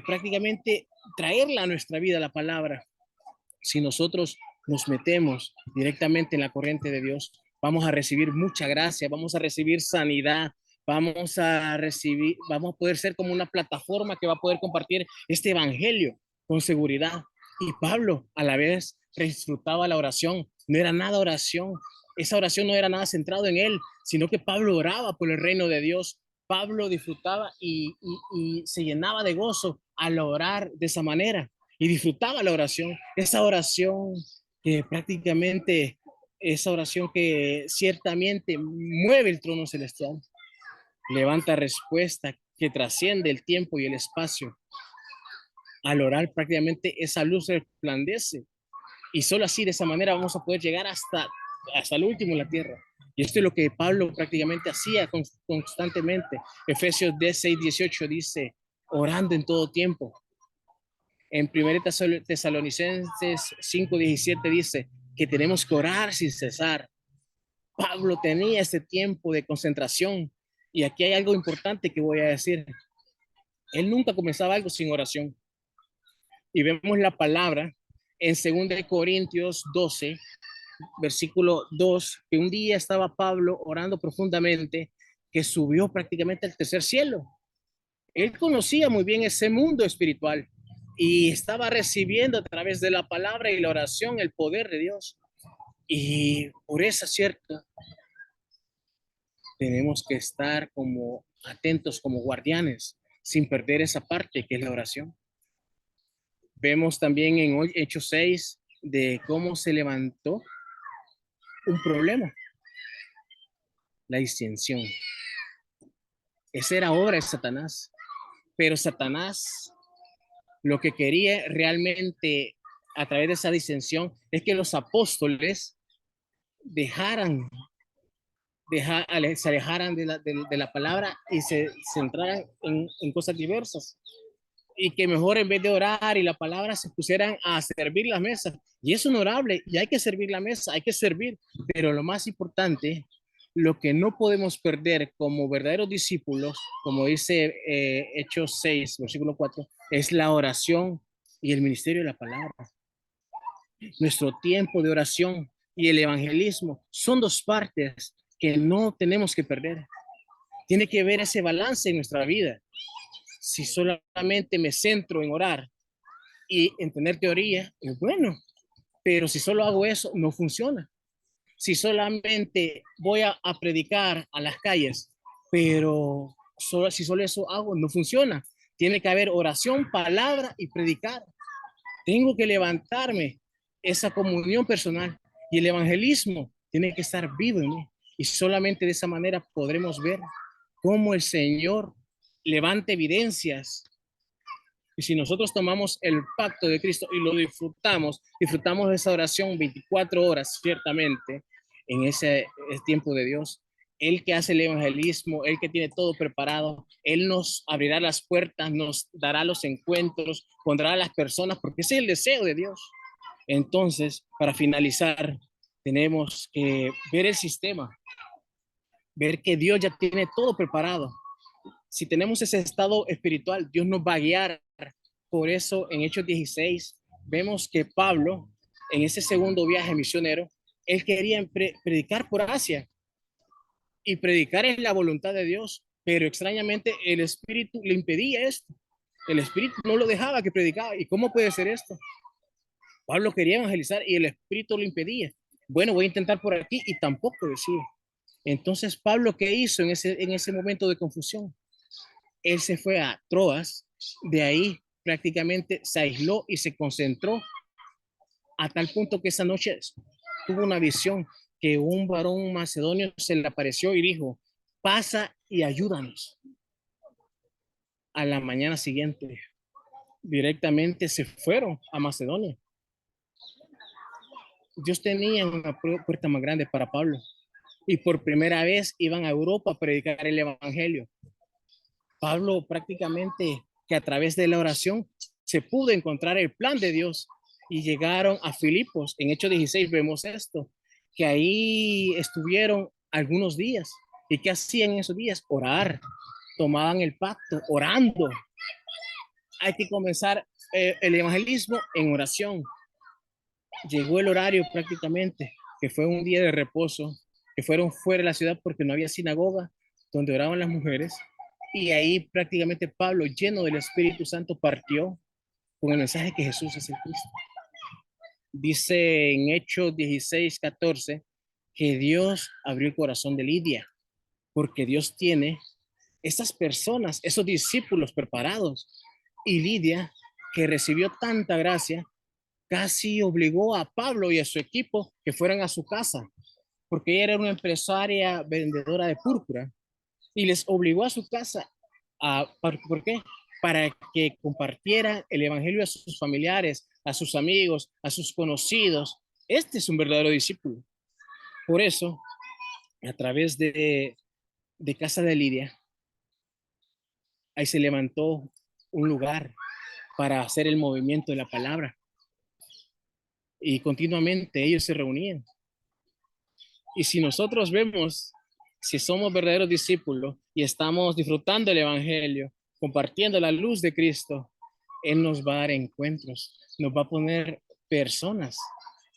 prácticamente traerla a nuestra vida la palabra. Si nosotros nos metemos directamente en la corriente de Dios, vamos a recibir mucha gracia, vamos a recibir sanidad, vamos a poder ser como una plataforma que va a poder compartir este evangelio con seguridad. Y Pablo a la vez disfrutaba la oración, no era nada oración, esa oración no era nada centrado en él, sino que Pablo oraba por el reino de Dios. Pablo disfrutaba y se llenaba de gozo al orar de esa manera y disfrutaba la oración, esa oración que prácticamente, esa oración que ciertamente mueve el trono celestial, levanta respuesta que trasciende el tiempo y el espacio. Al orar prácticamente esa luz resplandece y solo así de esa manera vamos a poder llegar hasta el último en la tierra. Y esto es lo que Pablo prácticamente hacía constantemente. Efesios 6:18 dice, orando en todo tiempo. En 1 Tesalonicenses 5:17 dice que tenemos que orar sin cesar. Pablo tenía este tiempo de concentración. Y aquí hay algo importante que voy a decir. Él nunca comenzaba algo sin oración. Y vemos la palabra en 2 Corintios 12, versículo 2, que un día estaba Pablo orando profundamente, que subió prácticamente al tercer cielo. Él conocía muy bien ese mundo espiritual y estaba recibiendo a través de la palabra y la oración el poder de Dios. Y por eso, cierto, tenemos que estar como atentos, como guardianes, sin perder esa parte que es la oración. Vemos también en Hechos 6 de cómo se levantó un problema, la disensión. Esa era obra de Satanás, pero Satanás lo que quería realmente a través de esa disensión es que los apóstoles se alejaran de la palabra y se centraran en cosas diversas. y que mejor en vez de orar y la palabra se pusieran a servir las mesas. Y es honorable y hay que servir la mesa, hay que servir, pero lo más importante, lo que no podemos perder como verdaderos discípulos, como dice Hechos 6, versículo 4, es la oración y el ministerio de la palabra. Nuestro tiempo de oración y el evangelismo son dos partes que no tenemos que perder. Tiene que haber ese balance en nuestra vida. Si solamente me centro en orar y en tener teoría, es bueno, pero si solo hago eso, no funciona. Si solamente voy a predicar a las calles, pero si solo eso hago, no funciona. Tiene que haber oración, palabra y predicar. Tengo que levantarme esa comunión personal y el evangelismo tiene que estar vivo en mí. Y solamente de esa manera podremos ver cómo el Señor levanta evidencias. Y si nosotros tomamos el pacto de Cristo y lo disfrutamos de esa oración 24 horas, ciertamente, en ese tiempo de Dios. Él que hace el evangelismo, Él que tiene todo preparado, Él nos abrirá las puertas, nos dará los encuentros, pondrá a las personas, porque ese es el deseo de Dios. Entonces, para finalizar, tenemos que ver el sistema, ver que Dios ya tiene todo preparado. Si tenemos ese estado espiritual, Dios nos va a guiar. Por eso en Hechos 16 vemos que Pablo, en ese segundo viaje misionero, él quería predicar por Asia y predicar es la voluntad de Dios, pero extrañamente el Espíritu le impedía esto. El Espíritu no lo dejaba que predicara. ¿Y cómo puede ser esto? Pablo quería evangelizar y el Espíritu lo impedía. Bueno, voy a intentar por aquí y tampoco decía. Entonces, Pablo, ¿qué hizo en ese momento de confusión? Él se fue a Troas, de ahí prácticamente se aisló y se concentró a tal punto que esa noche tuvo una visión que un varón macedonio se le apareció y dijo, pasa y ayúdanos. A la mañana siguiente, directamente se fueron a Macedonia. Dios tenía una puerta más grande para Pablo y por primera vez iban a Europa a predicar el evangelio. Pablo prácticamente que a través de la oración se pudo encontrar el plan de Dios y llegaron a Filipos. En Hechos 16 vemos esto, que ahí estuvieron algunos días. ¿Y qué hacían en esos días? Orar. Tomaban el pacto orando. Hay que comenzar el evangelismo en oración. Llegó el horario prácticamente, que fue un día de reposo, que fueron fuera de la ciudad porque no había sinagoga donde oraban las mujeres. Y ahí prácticamente Pablo, lleno del Espíritu Santo, partió con el mensaje que Jesús es el Cristo. Dice en Hechos 16:14 que Dios abrió el corazón de Lidia, porque Dios tiene esas personas, esos discípulos preparados. Y Lidia, que recibió tanta gracia, casi obligó a Pablo y a su equipo que fueran a su casa, porque ella era una empresaria vendedora de púrpura y les obligó a su casa. ¿Por qué? Para que compartieran el evangelio a sus familiares, a sus amigos, a sus conocidos. Este es un verdadero discípulo. Por eso, a través de Casa de Lidia, ahí se levantó un lugar para hacer el movimiento de la palabra. Y continuamente ellos se reunían. Y si nosotros vemos, si somos verdaderos discípulos y estamos disfrutando el evangelio, compartiendo la luz de Cristo, Él nos va a dar encuentros, nos va a poner personas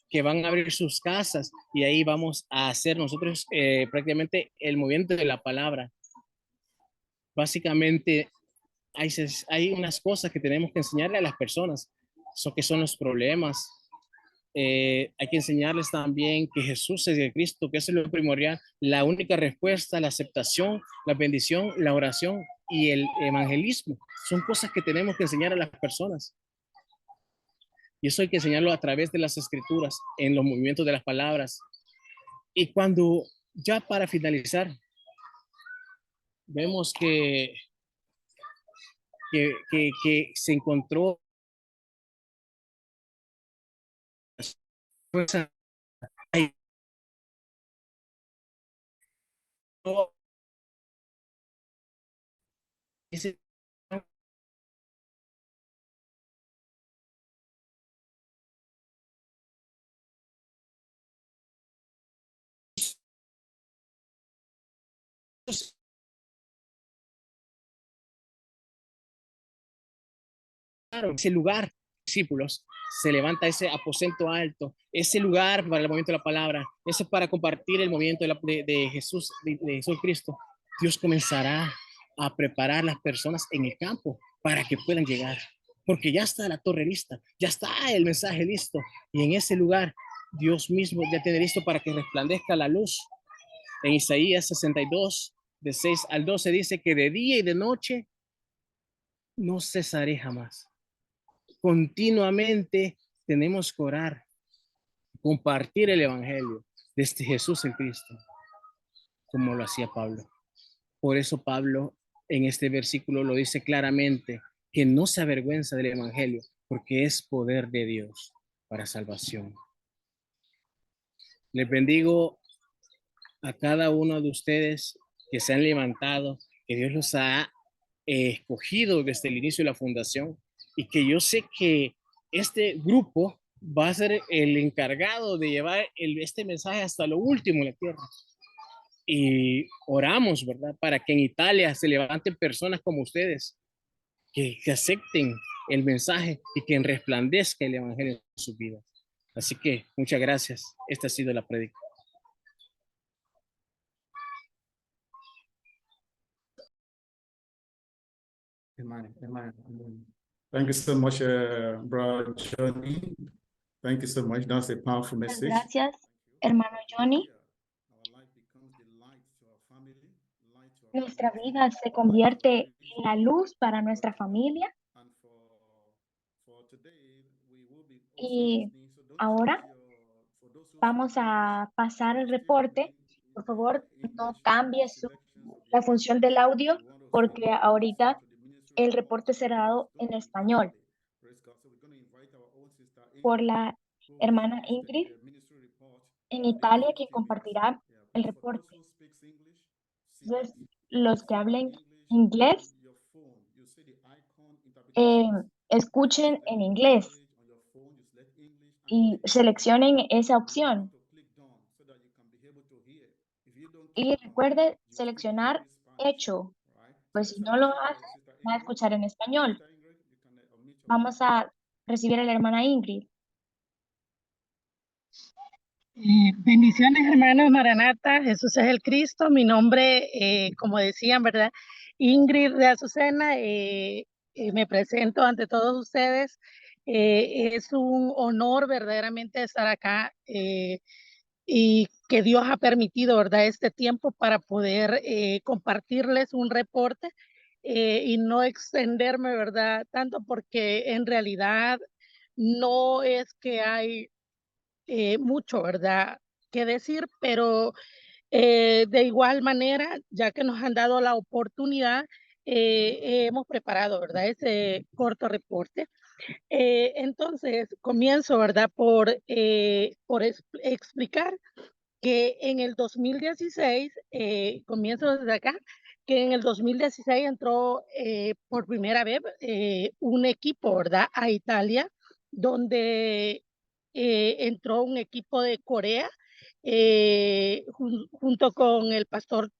que van a abrir sus casas y ahí vamos a hacer nosotros prácticamente el movimiento de la palabra. Básicamente hay unas cosas que tenemos que enseñarle a las personas, que son los problemas. Hay que enseñarles también que Jesús es el Cristo, que eso es lo primordial, la única respuesta, la aceptación, la bendición, la oración y el evangelismo. Son cosas que tenemos que enseñar a las personas. Y eso hay que enseñarlo a través de las escrituras, en los movimientos de las palabras. Y cuando, ya para finalizar, vemos que se encontró pues, ahí, ese ese lugar, discípulos, se levanta ese aposento alto, ese lugar para el movimiento de la palabra, ese para compartir el movimiento de Jesús, de Jesús Cristo. Dios comenzará a preparar las personas en el campo para que puedan llegar, porque ya está la torre lista, ya está el mensaje listo, y en ese lugar Dios mismo ya tiene listo para que resplandezca la luz. En Isaías 62, de 6 al 12, dice que de día y de noche no cesaré jamás. Continuamente tenemos que orar, compartir el evangelio de este Jesús el Cristo, como lo hacía Pablo. Por eso Pablo en este versículo lo dice claramente, que no se avergüenza del evangelio, porque es poder de Dios para salvación. Les bendigo a cada uno de ustedes que se han levantado, que Dios los ha escogido desde el inicio de la fundación, y que yo sé que este grupo va a ser el encargado de llevar este mensaje hasta lo último en la tierra. Y oramos, ¿verdad? Para que en Italia se levanten personas como ustedes, que acepten el mensaje y que resplandezca el evangelio en sus vidas. Así que muchas gracias. Esta ha sido la prédica. Amen. Amen. Amen. Thank you so much, Brother Johnny. Thank you so much. That's a powerful Muchas message. gracias, hermano Johnny. Nuestra vida se convierte en la luz para nuestra familia. Y ahora vamos a pasar el reporte. Por favor, no cambie la función del audio, porque ahorita el reporte será dado en español por la hermana Ingrid en Italia, quien compartirá el reporte. Entonces, los que hablen inglés, escuchen en inglés y seleccionen esa opción. Y recuerde seleccionar hecho, pues si no lo hace, va a escuchar en español. Vamos a recibir a la hermana Ingrid. Bendiciones, hermanos Maranata, Jesús es el Cristo. Mi nombre, como decían, ¿verdad? Ingrid de Azucena. Me presento ante todos ustedes. Es un honor verdaderamente estar acá y que Dios ha permitido, ¿verdad? Este tiempo para poder compartirles un reporte y no extenderme, ¿verdad? Tanto porque en realidad no es que hay mucho, ¿verdad?, que decir, pero de igual manera, ya que nos han dado la oportunidad, hemos preparado, ¿verdad?, ese corto reporte. Entonces, comienzo, ¿verdad?, por explicar que en el 2016, comienzo desde acá, que en el 2016 entró por primera vez un equipo, ¿verdad?, a Italia, donde entró un equipo de Corea junto con el pastor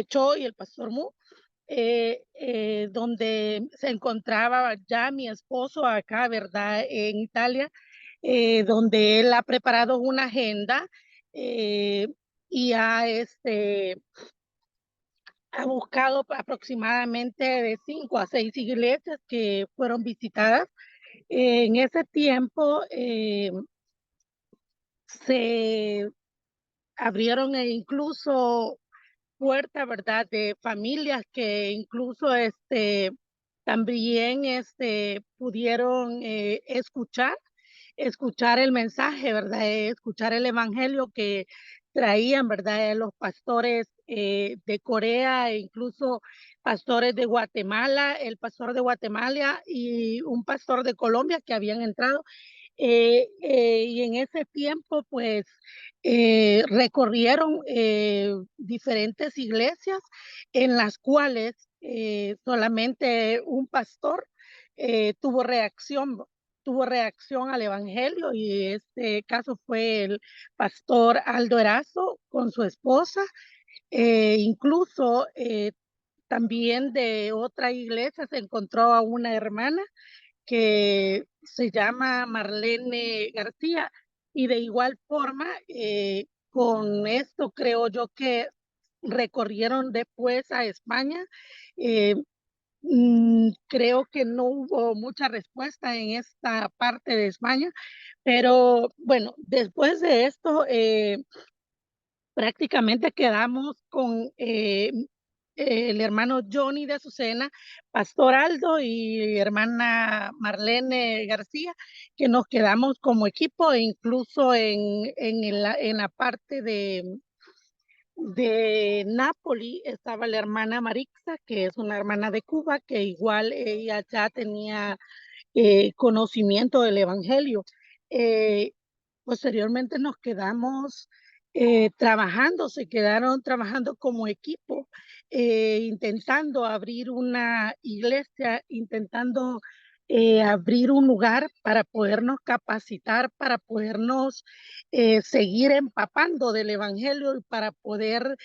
Cho y el pastor Mu, donde se encontraba ya mi esposo acá, ¿verdad?, en Italia, donde él ha preparado una agenda y ha buscado aproximadamente de 5 a 6 iglesias que fueron visitadas. En ese tiempo se abrieron incluso puertas, ¿verdad?, de familias que incluso también pudieron escuchar el mensaje, ¿verdad?, escuchar el evangelio que traían, ¿verdad?, los pastores de Corea e incluso pastores de Guatemala, el pastor de Guatemala y un pastor de Colombia que habían entrado. Y en ese tiempo, pues, recorrieron diferentes iglesias en las cuales solamente un pastor tuvo reacción al evangelio, y este caso fue el pastor Aldo Erazo con su esposa. Incluso también de otra iglesia se encontró a una hermana que se llama Marlene García, y de igual forma, con esto creo yo que recorrieron después a España. Eh, Creo que no hubo mucha respuesta en esta parte de España, pero bueno, después de esto, prácticamente quedamos con el hermano Johnny de Azucena, Pastor Aldo y hermana Marlene García, que nos quedamos como equipo, e incluso en la parte de Nápoli estaba la hermana Marixa, que es una hermana de Cuba, que igual ella ya tenía conocimiento del Evangelio. Eh, Posteriormente nos quedamos trabajando, se quedaron trabajando como equipo, intentando abrir una iglesia, intentando abrir un lugar para podernos capacitar, para podernos seguir empapando del Evangelio y para poder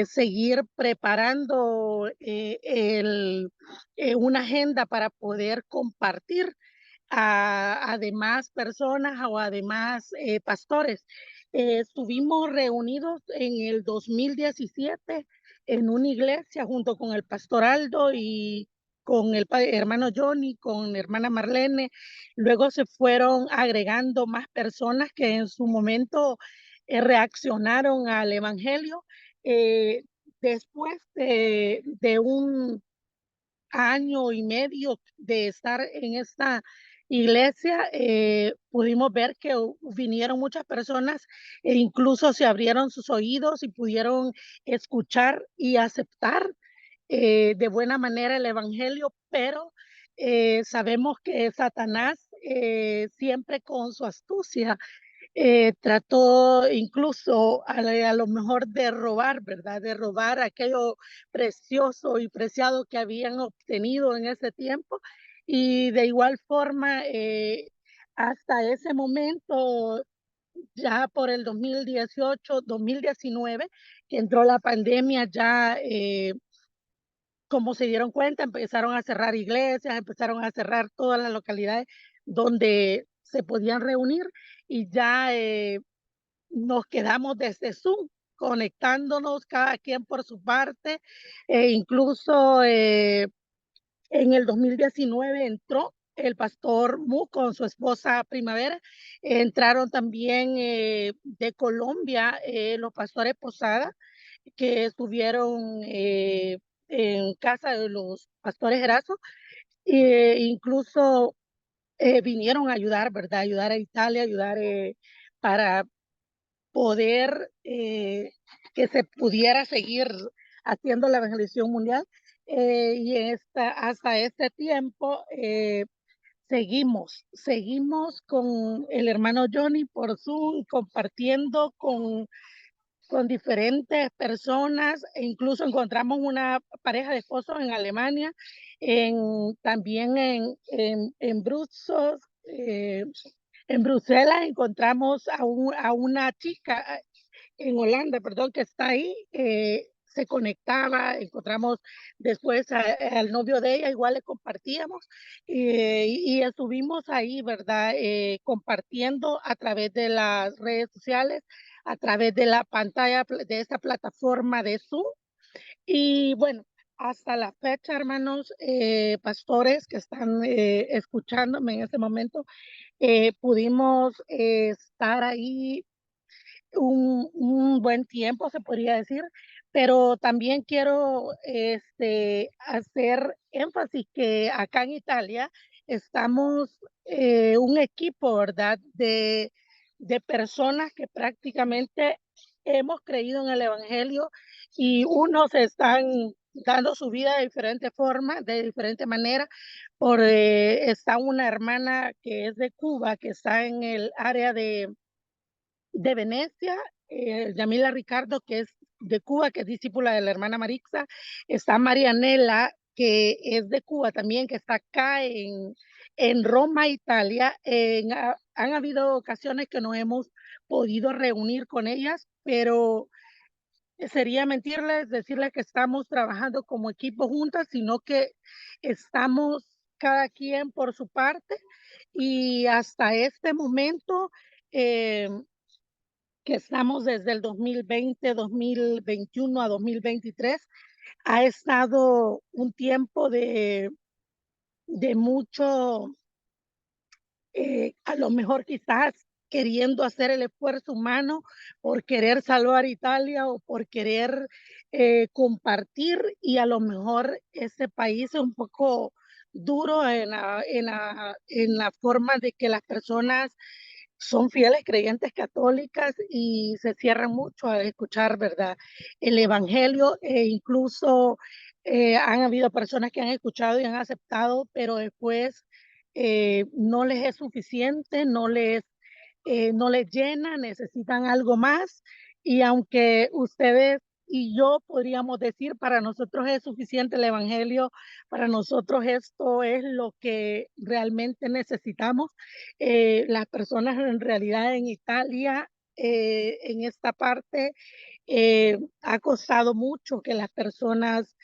seguir preparando una agenda para poder compartir a demás personas o a demás pastores. Estuvimos reunidos en el 2017 en una iglesia junto con el pastor Aldo y con el hermano Johnny, con la hermana Marlene. Luego se fueron agregando más personas que en su momento reaccionaron al Evangelio. Después de un año y medio de estar en esta iglesia, pudimos ver que vinieron muchas personas e incluso se abrieron sus oídos y pudieron escuchar y aceptar de buena manera el Evangelio, pero sabemos que Satanás siempre con su astucia trató incluso a lo mejor de robar, ¿verdad? De robar aquello precioso y preciado que habían obtenido en ese tiempo. Y de igual forma, hasta ese momento, ya por el 2018, 2019, que entró la pandemia, ya como se dieron cuenta, empezaron a cerrar iglesias, empezaron a cerrar todas las localidades donde se podían reunir, y ya nos quedamos desde Zoom, conectándonos cada quien por su parte, incluso en el 2019 entró el pastor Mu con su esposa Primavera, entraron también de Colombia los pastores Posada, que estuvieron en casa de los pastores Erazo, incluso vinieron a ayudar, ¿verdad? Ayudar a Italia, ayudar para poder que se pudiera seguir haciendo la evangelización mundial. Y hasta este tiempo seguimos con el hermano Johnny por Zoom, compartiendo con diferentes personas, e incluso encontramos una pareja de esposos en Alemania, también en Brussels, en Bruselas encontramos a una chica en Holanda, perdón, que está ahí, se conectaba, encontramos después al novio de ella, igual le compartíamos, y estuvimos ahí, ¿verdad? Compartiendo a través de las redes sociales, a través de la pantalla de esta plataforma de Zoom. Y bueno, hasta la fecha, hermanos pastores que están escuchándome en este momento, pudimos estar ahí un buen tiempo, se podría decir, pero también quiero hacer énfasis que acá en Italia estamos un equipo, ¿verdad? De personas que prácticamente hemos creído en el Evangelio, y unos están dando su vida de diferentes formas, de diferente manera. Está una hermana que es de Cuba, que está en el área de Venecia, Yamila Ricardo, que es de Cuba, que es discípula de la hermana Marixa. Está Marianela, que es de Cuba también, que está acá en Roma, Italia. Han habido ocasiones que nos hemos podido reunir con ellas, pero sería mentirles, decirles que estamos trabajando como equipo juntas, sino que estamos cada quien por su parte y hasta este momento que estamos desde el 2020, 2021 a 2023, ha estado un tiempo de mucho, a lo mejor quizás queriendo hacer el esfuerzo humano por querer salvar Italia o por querer compartir, y a lo mejor ese país es un poco duro en la forma de que las personas son fieles creyentes católicas y se cierran mucho a escuchar, ¿verdad?, el evangelio, e incluso han habido personas que han escuchado y han aceptado, pero después no les es suficiente, no les llena, necesitan algo más. Y aunque ustedes y yo podríamos decir, para nosotros es suficiente el evangelio, para nosotros esto es lo que realmente necesitamos. Las personas en realidad en Italia, en esta parte, ha costado mucho que las personas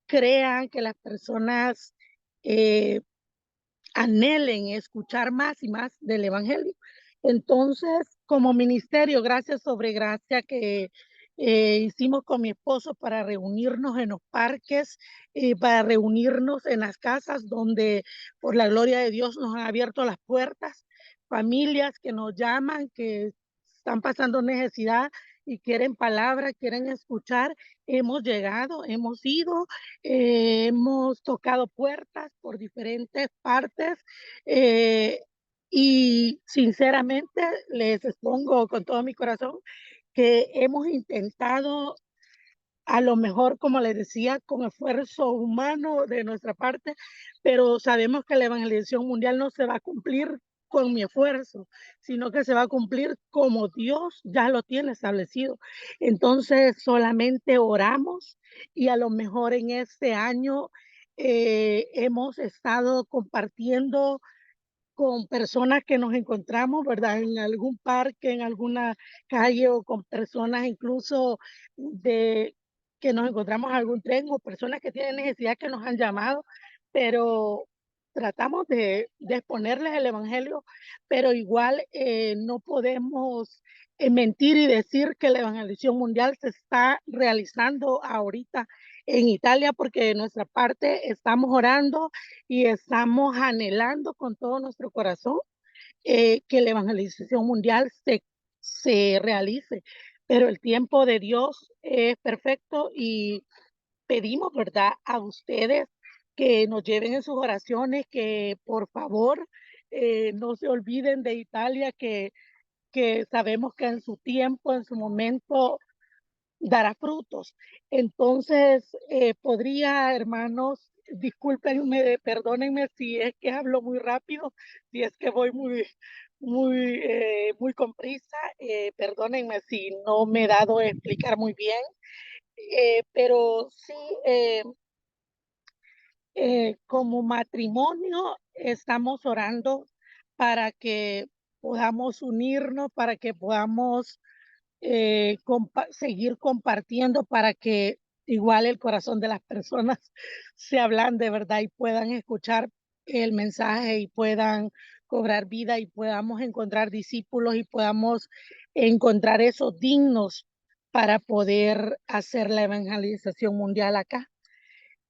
crean, que las personas eh, anhelen escuchar más y más del evangelio. Entonces, como ministerio, gracias sobre gracia que hicimos con mi esposo para reunirnos en los parques, para reunirnos en las casas donde por la gloria de Dios nos han abierto las puertas, familias que nos llaman, que están pasando necesidad y quieren palabra, quieren escuchar. Hemos llegado, hemos ido, hemos tocado puertas por diferentes partes, y sinceramente les expongo con todo mi corazón que hemos intentado, a lo mejor, como les decía, con esfuerzo humano de nuestra parte, pero sabemos que la evangelización mundial no se va a cumplir con mi esfuerzo, sino que se va a cumplir como Dios ya lo tiene establecido. Entonces, solamente oramos y a lo mejor en este año hemos estado compartiendo con personas que nos encontramos, ¿verdad? En algún parque, en alguna calle, o con personas incluso de que nos encontramos en algún tren, o personas que tienen necesidad que nos han llamado, pero tratamos de exponerles el evangelio, pero igual no podemos mentir y decir que la evangelización mundial se está realizando ahorita en Italia, porque de nuestra parte estamos orando y estamos anhelando con todo nuestro corazón que la evangelización mundial se realice. Pero el tiempo de Dios es perfecto y pedimos, ¿verdad?, a ustedes que nos lleven en sus oraciones, que por favor no se olviden de Italia, que sabemos que en su tiempo, en su momento, dará frutos. Entonces, podría, hermanos, discúlpenme, perdónenme si es que hablo muy rápido, si es que voy muy con prisa, perdónenme si no me he dado a explicar muy bien, pero sí, como matrimonio estamos orando para que podamos unirnos, para que podamos seguir compartiendo, para que igual el corazón de las personas se ablande, ¿verdad? Y puedan escuchar el mensaje y puedan cobrar vida y podamos encontrar discípulos y podamos encontrar esos dignos para poder hacer la evangelización mundial acá.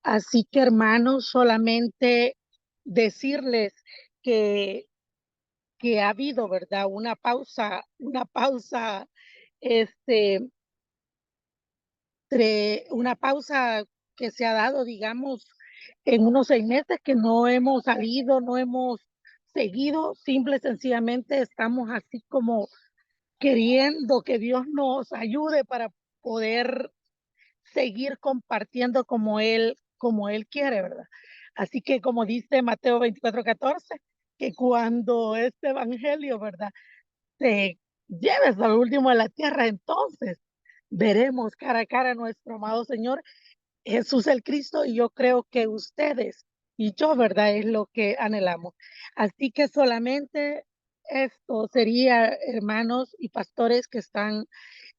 Así que, hermanos, solamente decirles que ha habido, ¿verdad?, una pausa, este, una pausa que se ha dado, digamos, en unos 6 meses que no hemos salido, no hemos seguido, simple y sencillamente estamos así como queriendo que Dios nos ayude para poder seguir compartiendo como él quiere, ¿verdad? Así que como dice Mateo 24:14, que cuando este evangelio, ¿verdad?, se lleve hasta lo último de la tierra, entonces veremos cara a cara a nuestro amado Señor Jesús el Cristo, y yo creo que ustedes y yo, ¿verdad?, es lo que anhelamos. Así que solamente esto sería, hermanos y pastores que están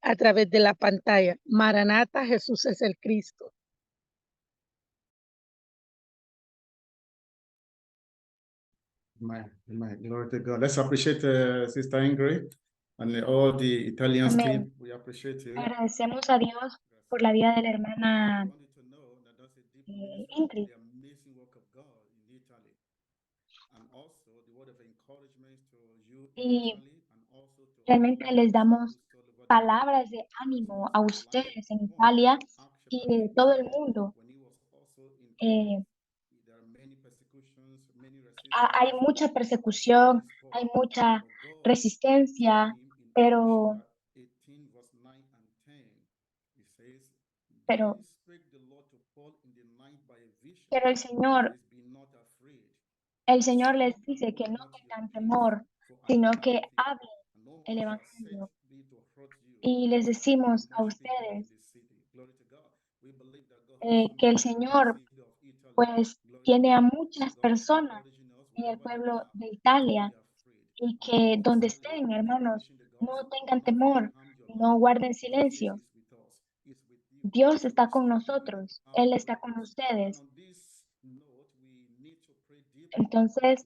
a través de la pantalla. Maranata, Jesús es el Cristo. Amen. Glory to God. Let's appreciate Sister Ingrid and all the Italian Amén. team. We appreciate you. Agradecemos a Dios por la vida de la hermana I want you to know that that's a deep witness of Ingrid. the amazing work of God in Italy. And also the word of encouragement to you in Y Italy and also to realmente all les damos disciples all over the world. palabras de ánimo a ustedes en Italia y de todo el mundo. When he was also in Eh, there are many persecutions, many hay mucha persecución, hay mucha resistencia, pero el Señor les dice que no tengan temor, sino que hablen el Evangelio. Y les decimos a ustedes que el Señor pues tiene a muchas personas en el pueblo de Italia y que donde estén, hermanos, no tengan temor, no guarden silencio. Dios está con nosotros, Él está con ustedes. Entonces,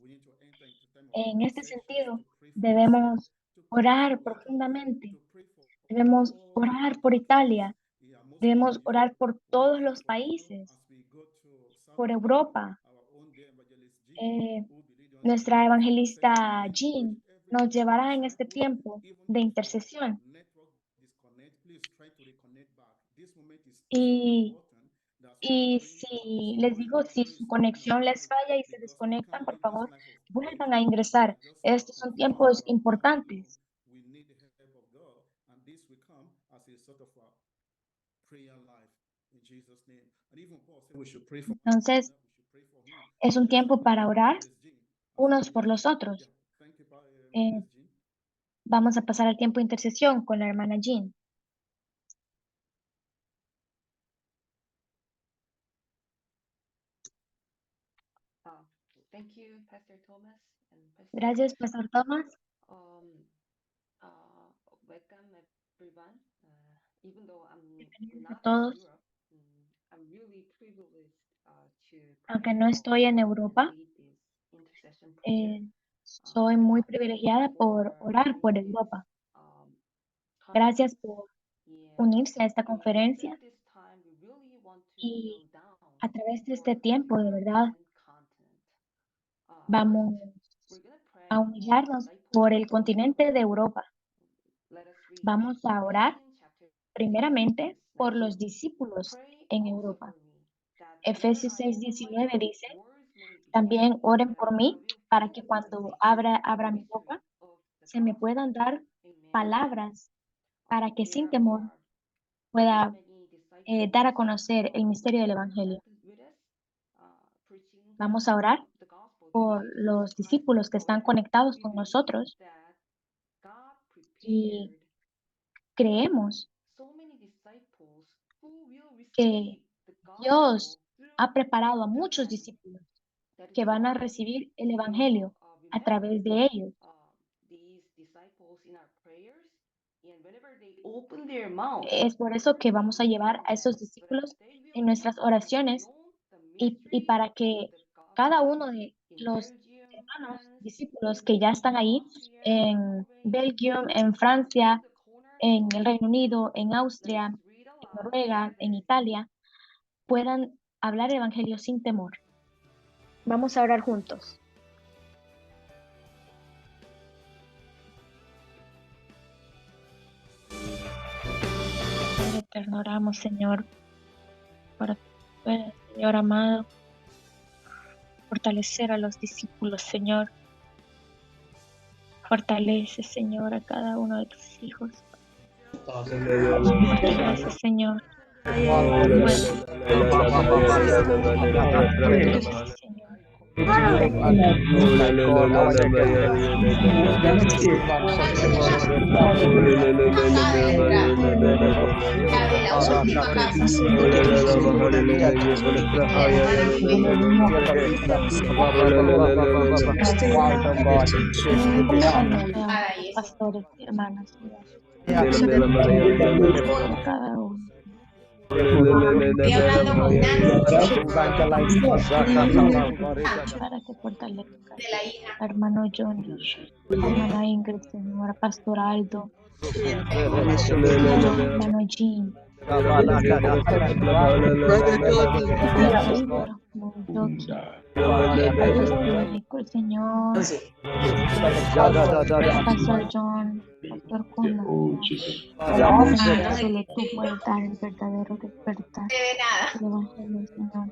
en este sentido, debemos orar profundamente, debemos orar por Italia, debemos orar por todos los países, por Europa. Nuestra evangelista Jean nos llevará en este tiempo de intercesión. Y si les digo, si su conexión les falla y se desconectan, por favor, vuelvan a ingresar. Estos son tiempos importantes. Entonces, es un tiempo para orar unos por los otros. Vamos a pasar al tiempo de intercesión con la hermana Jean. Gracias, Pastor Thomas. Bienvenidos a todos. Aunque no estoy en Europa, soy muy privilegiada por orar por Europa. Gracias por unirse a esta conferencia y a través de este tiempo, de verdad, vamos a humillarnos por el continente de Europa. Vamos a orar primeramente por los discípulos en Europa. Efesios 6:19 dice, también oren por mí para que cuando abra mi boca se me puedan dar palabras para que sin temor pueda dar a conocer el misterio del Evangelio. Vamos a orar por los discípulos que están conectados con nosotros y creemos que Dios ha preparado a muchos discípulos que van a recibir el Evangelio a través de ellos. Es por eso que vamos a llevar a esos discípulos en nuestras oraciones y para que cada uno de los hermanos discípulos que ya están ahí en Belgium, en Francia, en el Reino Unido, en Austria, en Noruega, en Italia, puedan hablar el Evangelio sin temor. Vamos a orar juntos. Padre eterno, oramos, Señor, para que, Señor amado, fortalecer a los discípulos, Señor. Fortalece, Señor, a cada uno de tus hijos. Fortalece, Señor. Fortalece, Señor. Pastores y hermanas, Yeah. por cada uno. Estoy hablando con Nancy Para que fortalezca de la hija. hermano Johnny, hermana Ingrid, señora Pastor Aldo, hermano Jean, Pastor Mojoki, Michael, señor, Pastor John, Pastor Kuma, solo tú puedes dar el verdadero despertar De nada. del Evangelio, Señor.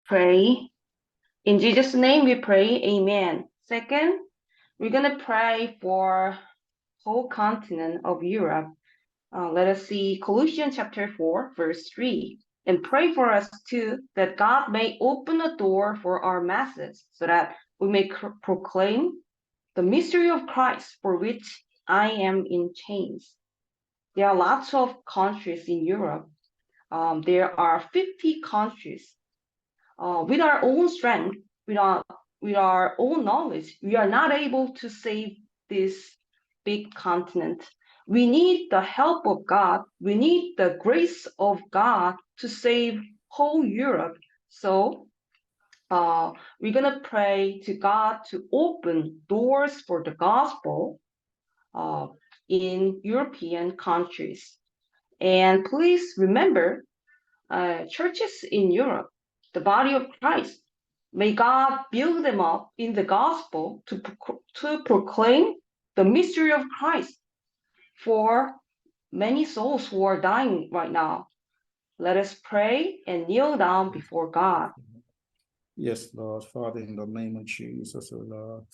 Pray. In Jesus' name we pray, amen. Second, we're going to pray for whole continent of Europe. Let us see Colossians chapter 4, verse 3. And pray for us too, that God may open a door for our masses, so that we may proclaim the mystery of Christ, for which I am in chains. There are lots of countries in Europe. There are 50 countries. With our own strength, with our own knowledge, we are not able to save this big continent. We need the help of God. We need the grace of God to save whole Europe. So we're going to pray to God to open doors for the gospel in European countries. And please remember, churches in Europe, the body of Christ, may God build them up in the gospel to proclaim the mystery of Christ for many souls who are dying right now. Let us pray and kneel down before God. Yes, Lord, Father, in the name of Jesus, O Lord,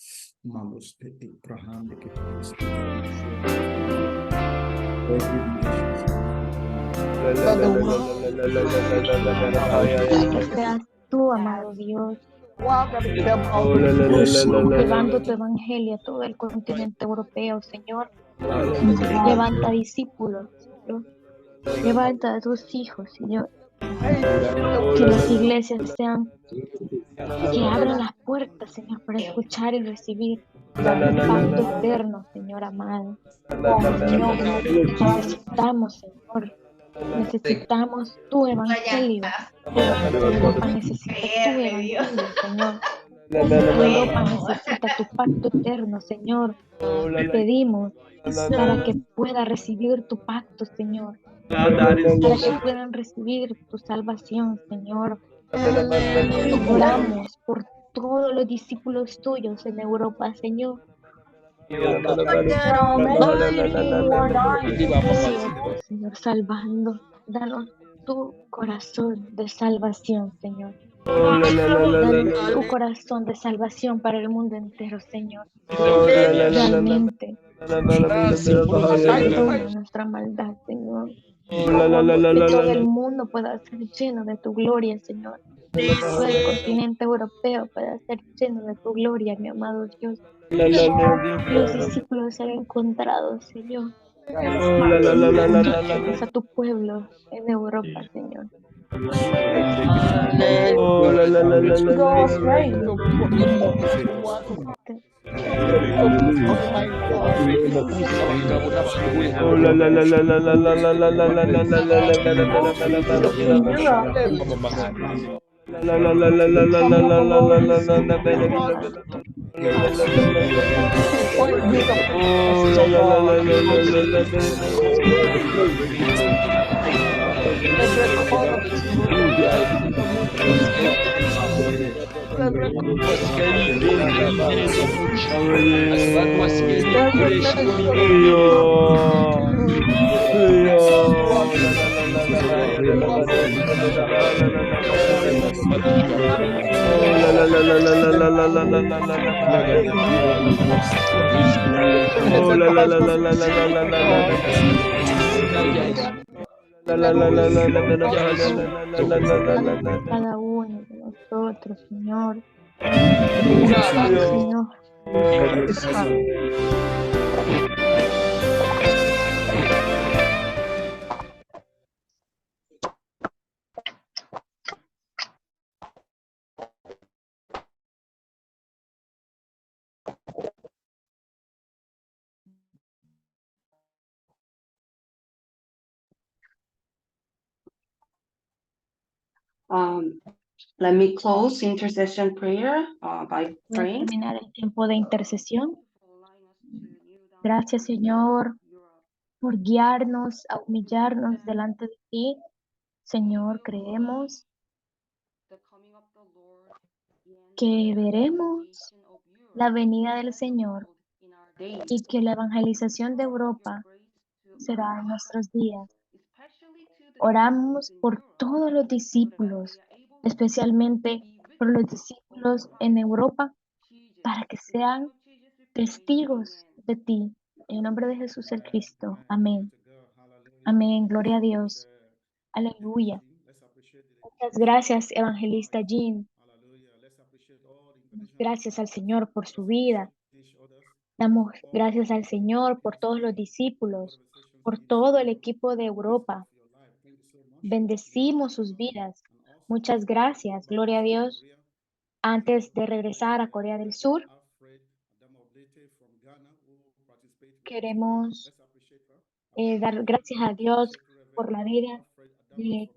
Mandos Abraham, the Que seas tú, amado Dios, llevando tu evangelio a todo el continente europeo, Señor. Levanta discípulos, Señor. Levanta a tus hijos, Señor. Que las iglesias sean, que abran las puertas, Señor, para escuchar y recibir el pacto eterno, Señor amado. Señor, necesitamos, Señor. Necesitamos tu evangelio. Europa necesita tu evangelio, Señor. Europa necesita tu pacto eterno, Señor. Te pedimos para que pueda recibir tu pacto, Señor. Para que puedan recibir tu salvación, Señor. Oramos por todos los discípulos tuyos en Europa, Señor. Señor, salvando. Danos tu corazón de salvación, Señor. Danos tu corazón de salvación para el mundo entero, Señor. Realmente, perdona nuestra maldad, Señor. Que todo el mundo pueda ser lleno de tu gloria, Señor. Todo el continente europeo pueda ser lleno de tu gloria, mi amado Dios. Los discípulos sean encontrados, Señor. Conducirnos a tu pueblo en Europa, Señor. Cada uno de nosotros, Señor. Señor. Let me close intercession prayer by Voy a praying. terminar el tiempo de intercesión. Gracias, Señor, por guiarnos a humillarnos delante de ti. Señor, creemos que veremos la venida del Señor y que la evangelización de Europa será en nuestros días. Oramos por todos los discípulos, especialmente por los discípulos en Europa, para que sean testigos de ti. En el nombre de Jesús el Cristo. Amén. Amén. Gloria a Dios. Aleluya. Muchas gracias, evangelista Jean. Gracias al Señor por su vida. Damos gracias al Señor por todos los discípulos, por todo el equipo de Europa. Bendecimos sus vidas. Muchas gracias. Gloria a Dios. Antes de regresar a Corea del Sur, queremos dar gracias a Dios por la vida de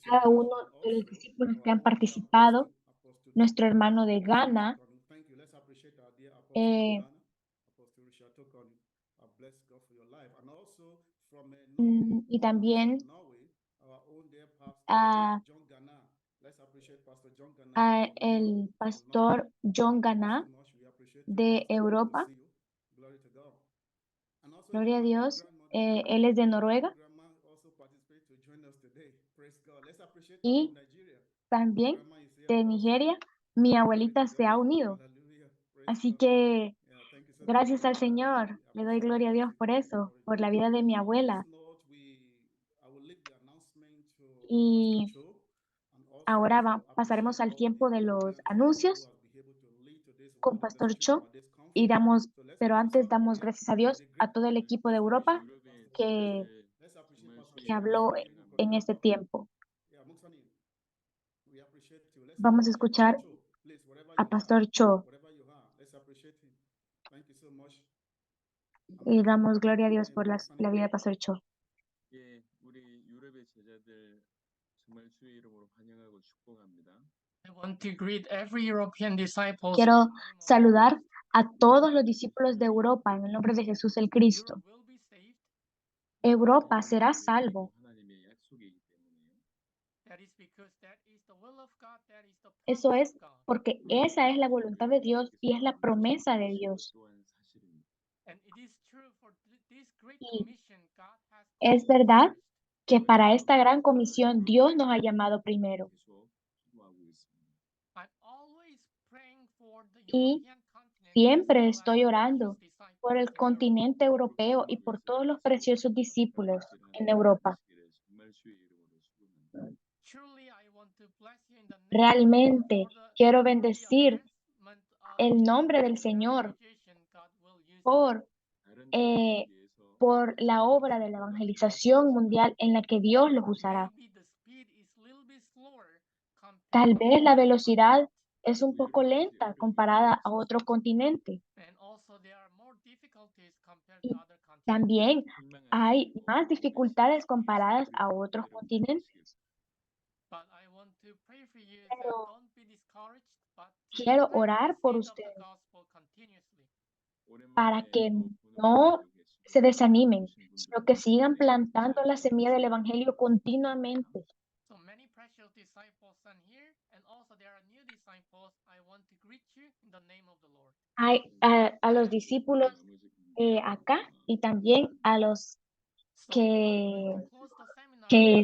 cada uno de los discípulos que han participado. Nuestro hermano de Ghana, y también a el pastor John Gana de Europa. Gloria a Dios. Él es de Noruega. Y también de Nigeria. Mi abuelita se ha unido. Así que gracias al Señor. Le doy gloria a Dios por eso, por la vida de mi abuela. Y Ahora pasaremos al tiempo de los anuncios con Pastor Cho y pero antes damos gracias a Dios, a todo el equipo de Europa que habló en este tiempo. Vamos a escuchar a Pastor Cho y damos gloria a Dios por la vida de Pastor Cho. Quiero saludar a todos los discípulos de Europa en el nombre de Jesús el Cristo. Europa será salvo. Eso es porque esa es la voluntad de Dios y es la promesa de Dios. Y es verdad que para esta gran comisión Dios nos ha llamado primero. Y siempre estoy orando por el continente europeo y por todos los preciosos discípulos en Europa. Realmente quiero bendecir el nombre del Señor por la obra de la evangelización mundial en la que Dios los usará. Tal vez la velocidad es un poco lenta comparada a otro continente. Y también hay más dificultades comparadas a otros continentes. Pero quiero orar por ustedes para que no se desanimen, sino que sigan plantando la semilla del Evangelio continuamente. Hay a los discípulos acá y también a los que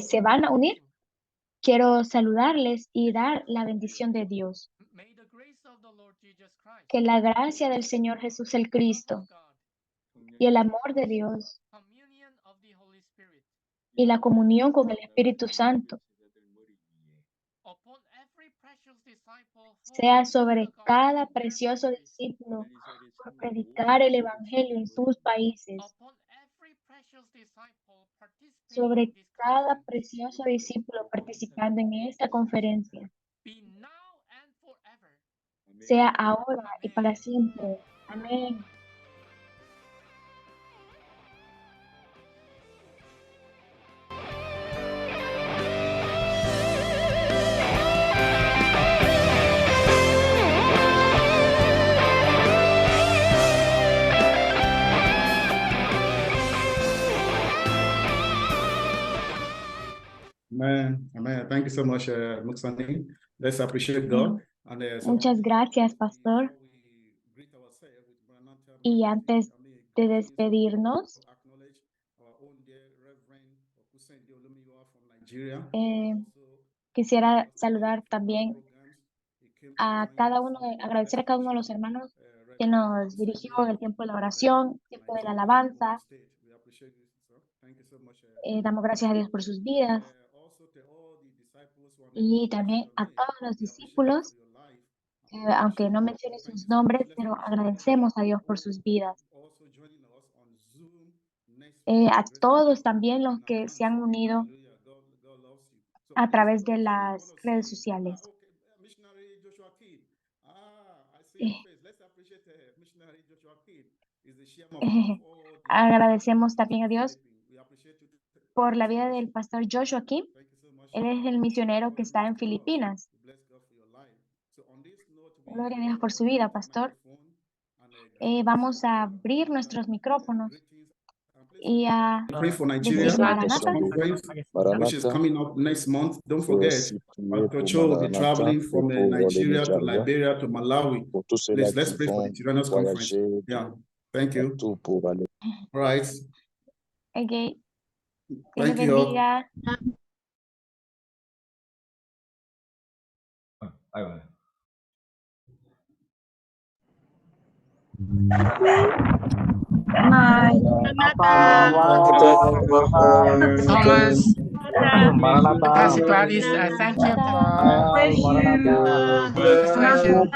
se van a unir. Quiero saludarles y dar la bendición de Dios. Que la gracia del Señor Jesús el Cristo y el amor de Dios y la comunión con el Espíritu Santo sea sobre cada precioso discípulo por predicar el Evangelio en sus países, sobre cada precioso discípulo participando en esta conferencia, sea ahora y para siempre. Amén. Amen. Amen. Thank you so much, Muxani. Let's appreciate God. And, Muchas gracias, Pastor. Y antes de despedirnos, quisiera saludar también a agradecer a cada uno de los hermanos que nos dirigió en el tiempo de la oración, tiempo de la alabanza. Damos gracias a Dios por sus vidas. Y también a todos los discípulos, aunque no mencione sus nombres, pero agradecemos a Dios por sus vidas. A todos también los que se han unido a través de las redes sociales. Agradecemos también a Dios por la vida del pastor Joshua Kim. Él es el misionero que está en Filipinas. Gloria a Dios por su vida, pastor. Vamos a abrir nuestros micrófonos y a pray for Nigeria, Maranatha, which is coming up next month. Don't forget, Pastor Cho will be traveling from Nigeria to Liberia to Malawi. Please, let's pray for the Tyrannus Conference. Yeah, thank you. All right. Okay. Thank you all. Thomas. Pastor Gladys, thank you. Bless you. Congratulations.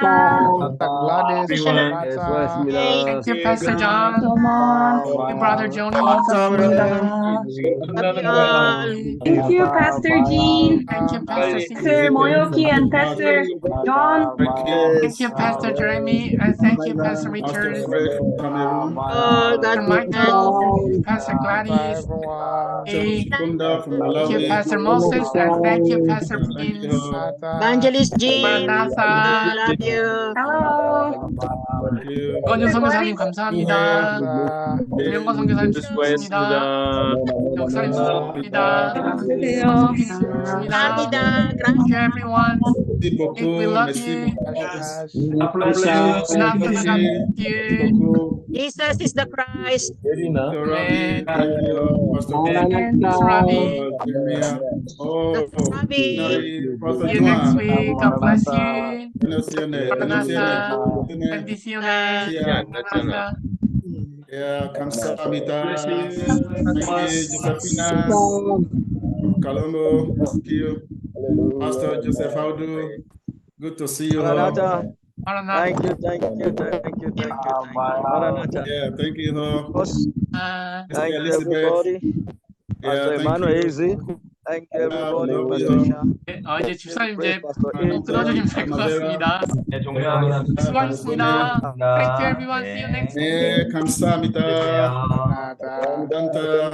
Gladys, Thank you, Pastor John. Thank you, Brother Johnny. Thank you, Pastor Jean. Thank you, Pastor Pastor Moyoki and Pastor John. Thank you, Pastor Jeremy, and thank you, Pastor Pastor Richard, Fred from Cameroon. Pastor Michael, Pastor Gladys, Kunda from thank you, Malawi. Pastor Moses, and thank you, Pastor Thank you. Prince, Evangelist Jean, Maranatha. love you. Hello. Thank you. 권윤 선교사님 Pastor 감사합니다. 김영건 선교사님 수고하셨습니다. 목사님 수고하셨습니다. 성김 수고하셨습니다. 감사합니다. Thank you, everyone. Merci beaucoup. We love Merci you. beaucoup. Thank you. Jesus is the Christ. Pastor Ravi, thank you. Pastor And Pastor Ravi. Oh, Ravi. Pastor See you next Juan. week. God bless you. Maranatha. And see you next. Maranatha. Yeah, Kamsahamnida. Thank you, Josephina. Colombo, thank you. Pastor Joseph Audu. Good to see you. Maranatha. Thank you. Maranatha. Yeah, thank you. Thank you, Elizabeth. everybody. Yeah, Pastor thank Emmanuel you. Easy. Thank you, everybody. love Pastor you. Sean. 이제 집사님 이제 Pastor 끊어주시면 될 것 같습니다. 수고하셨습니다. Thank you, everyone. See you next week. 네, 감사합니다. 감사합니다.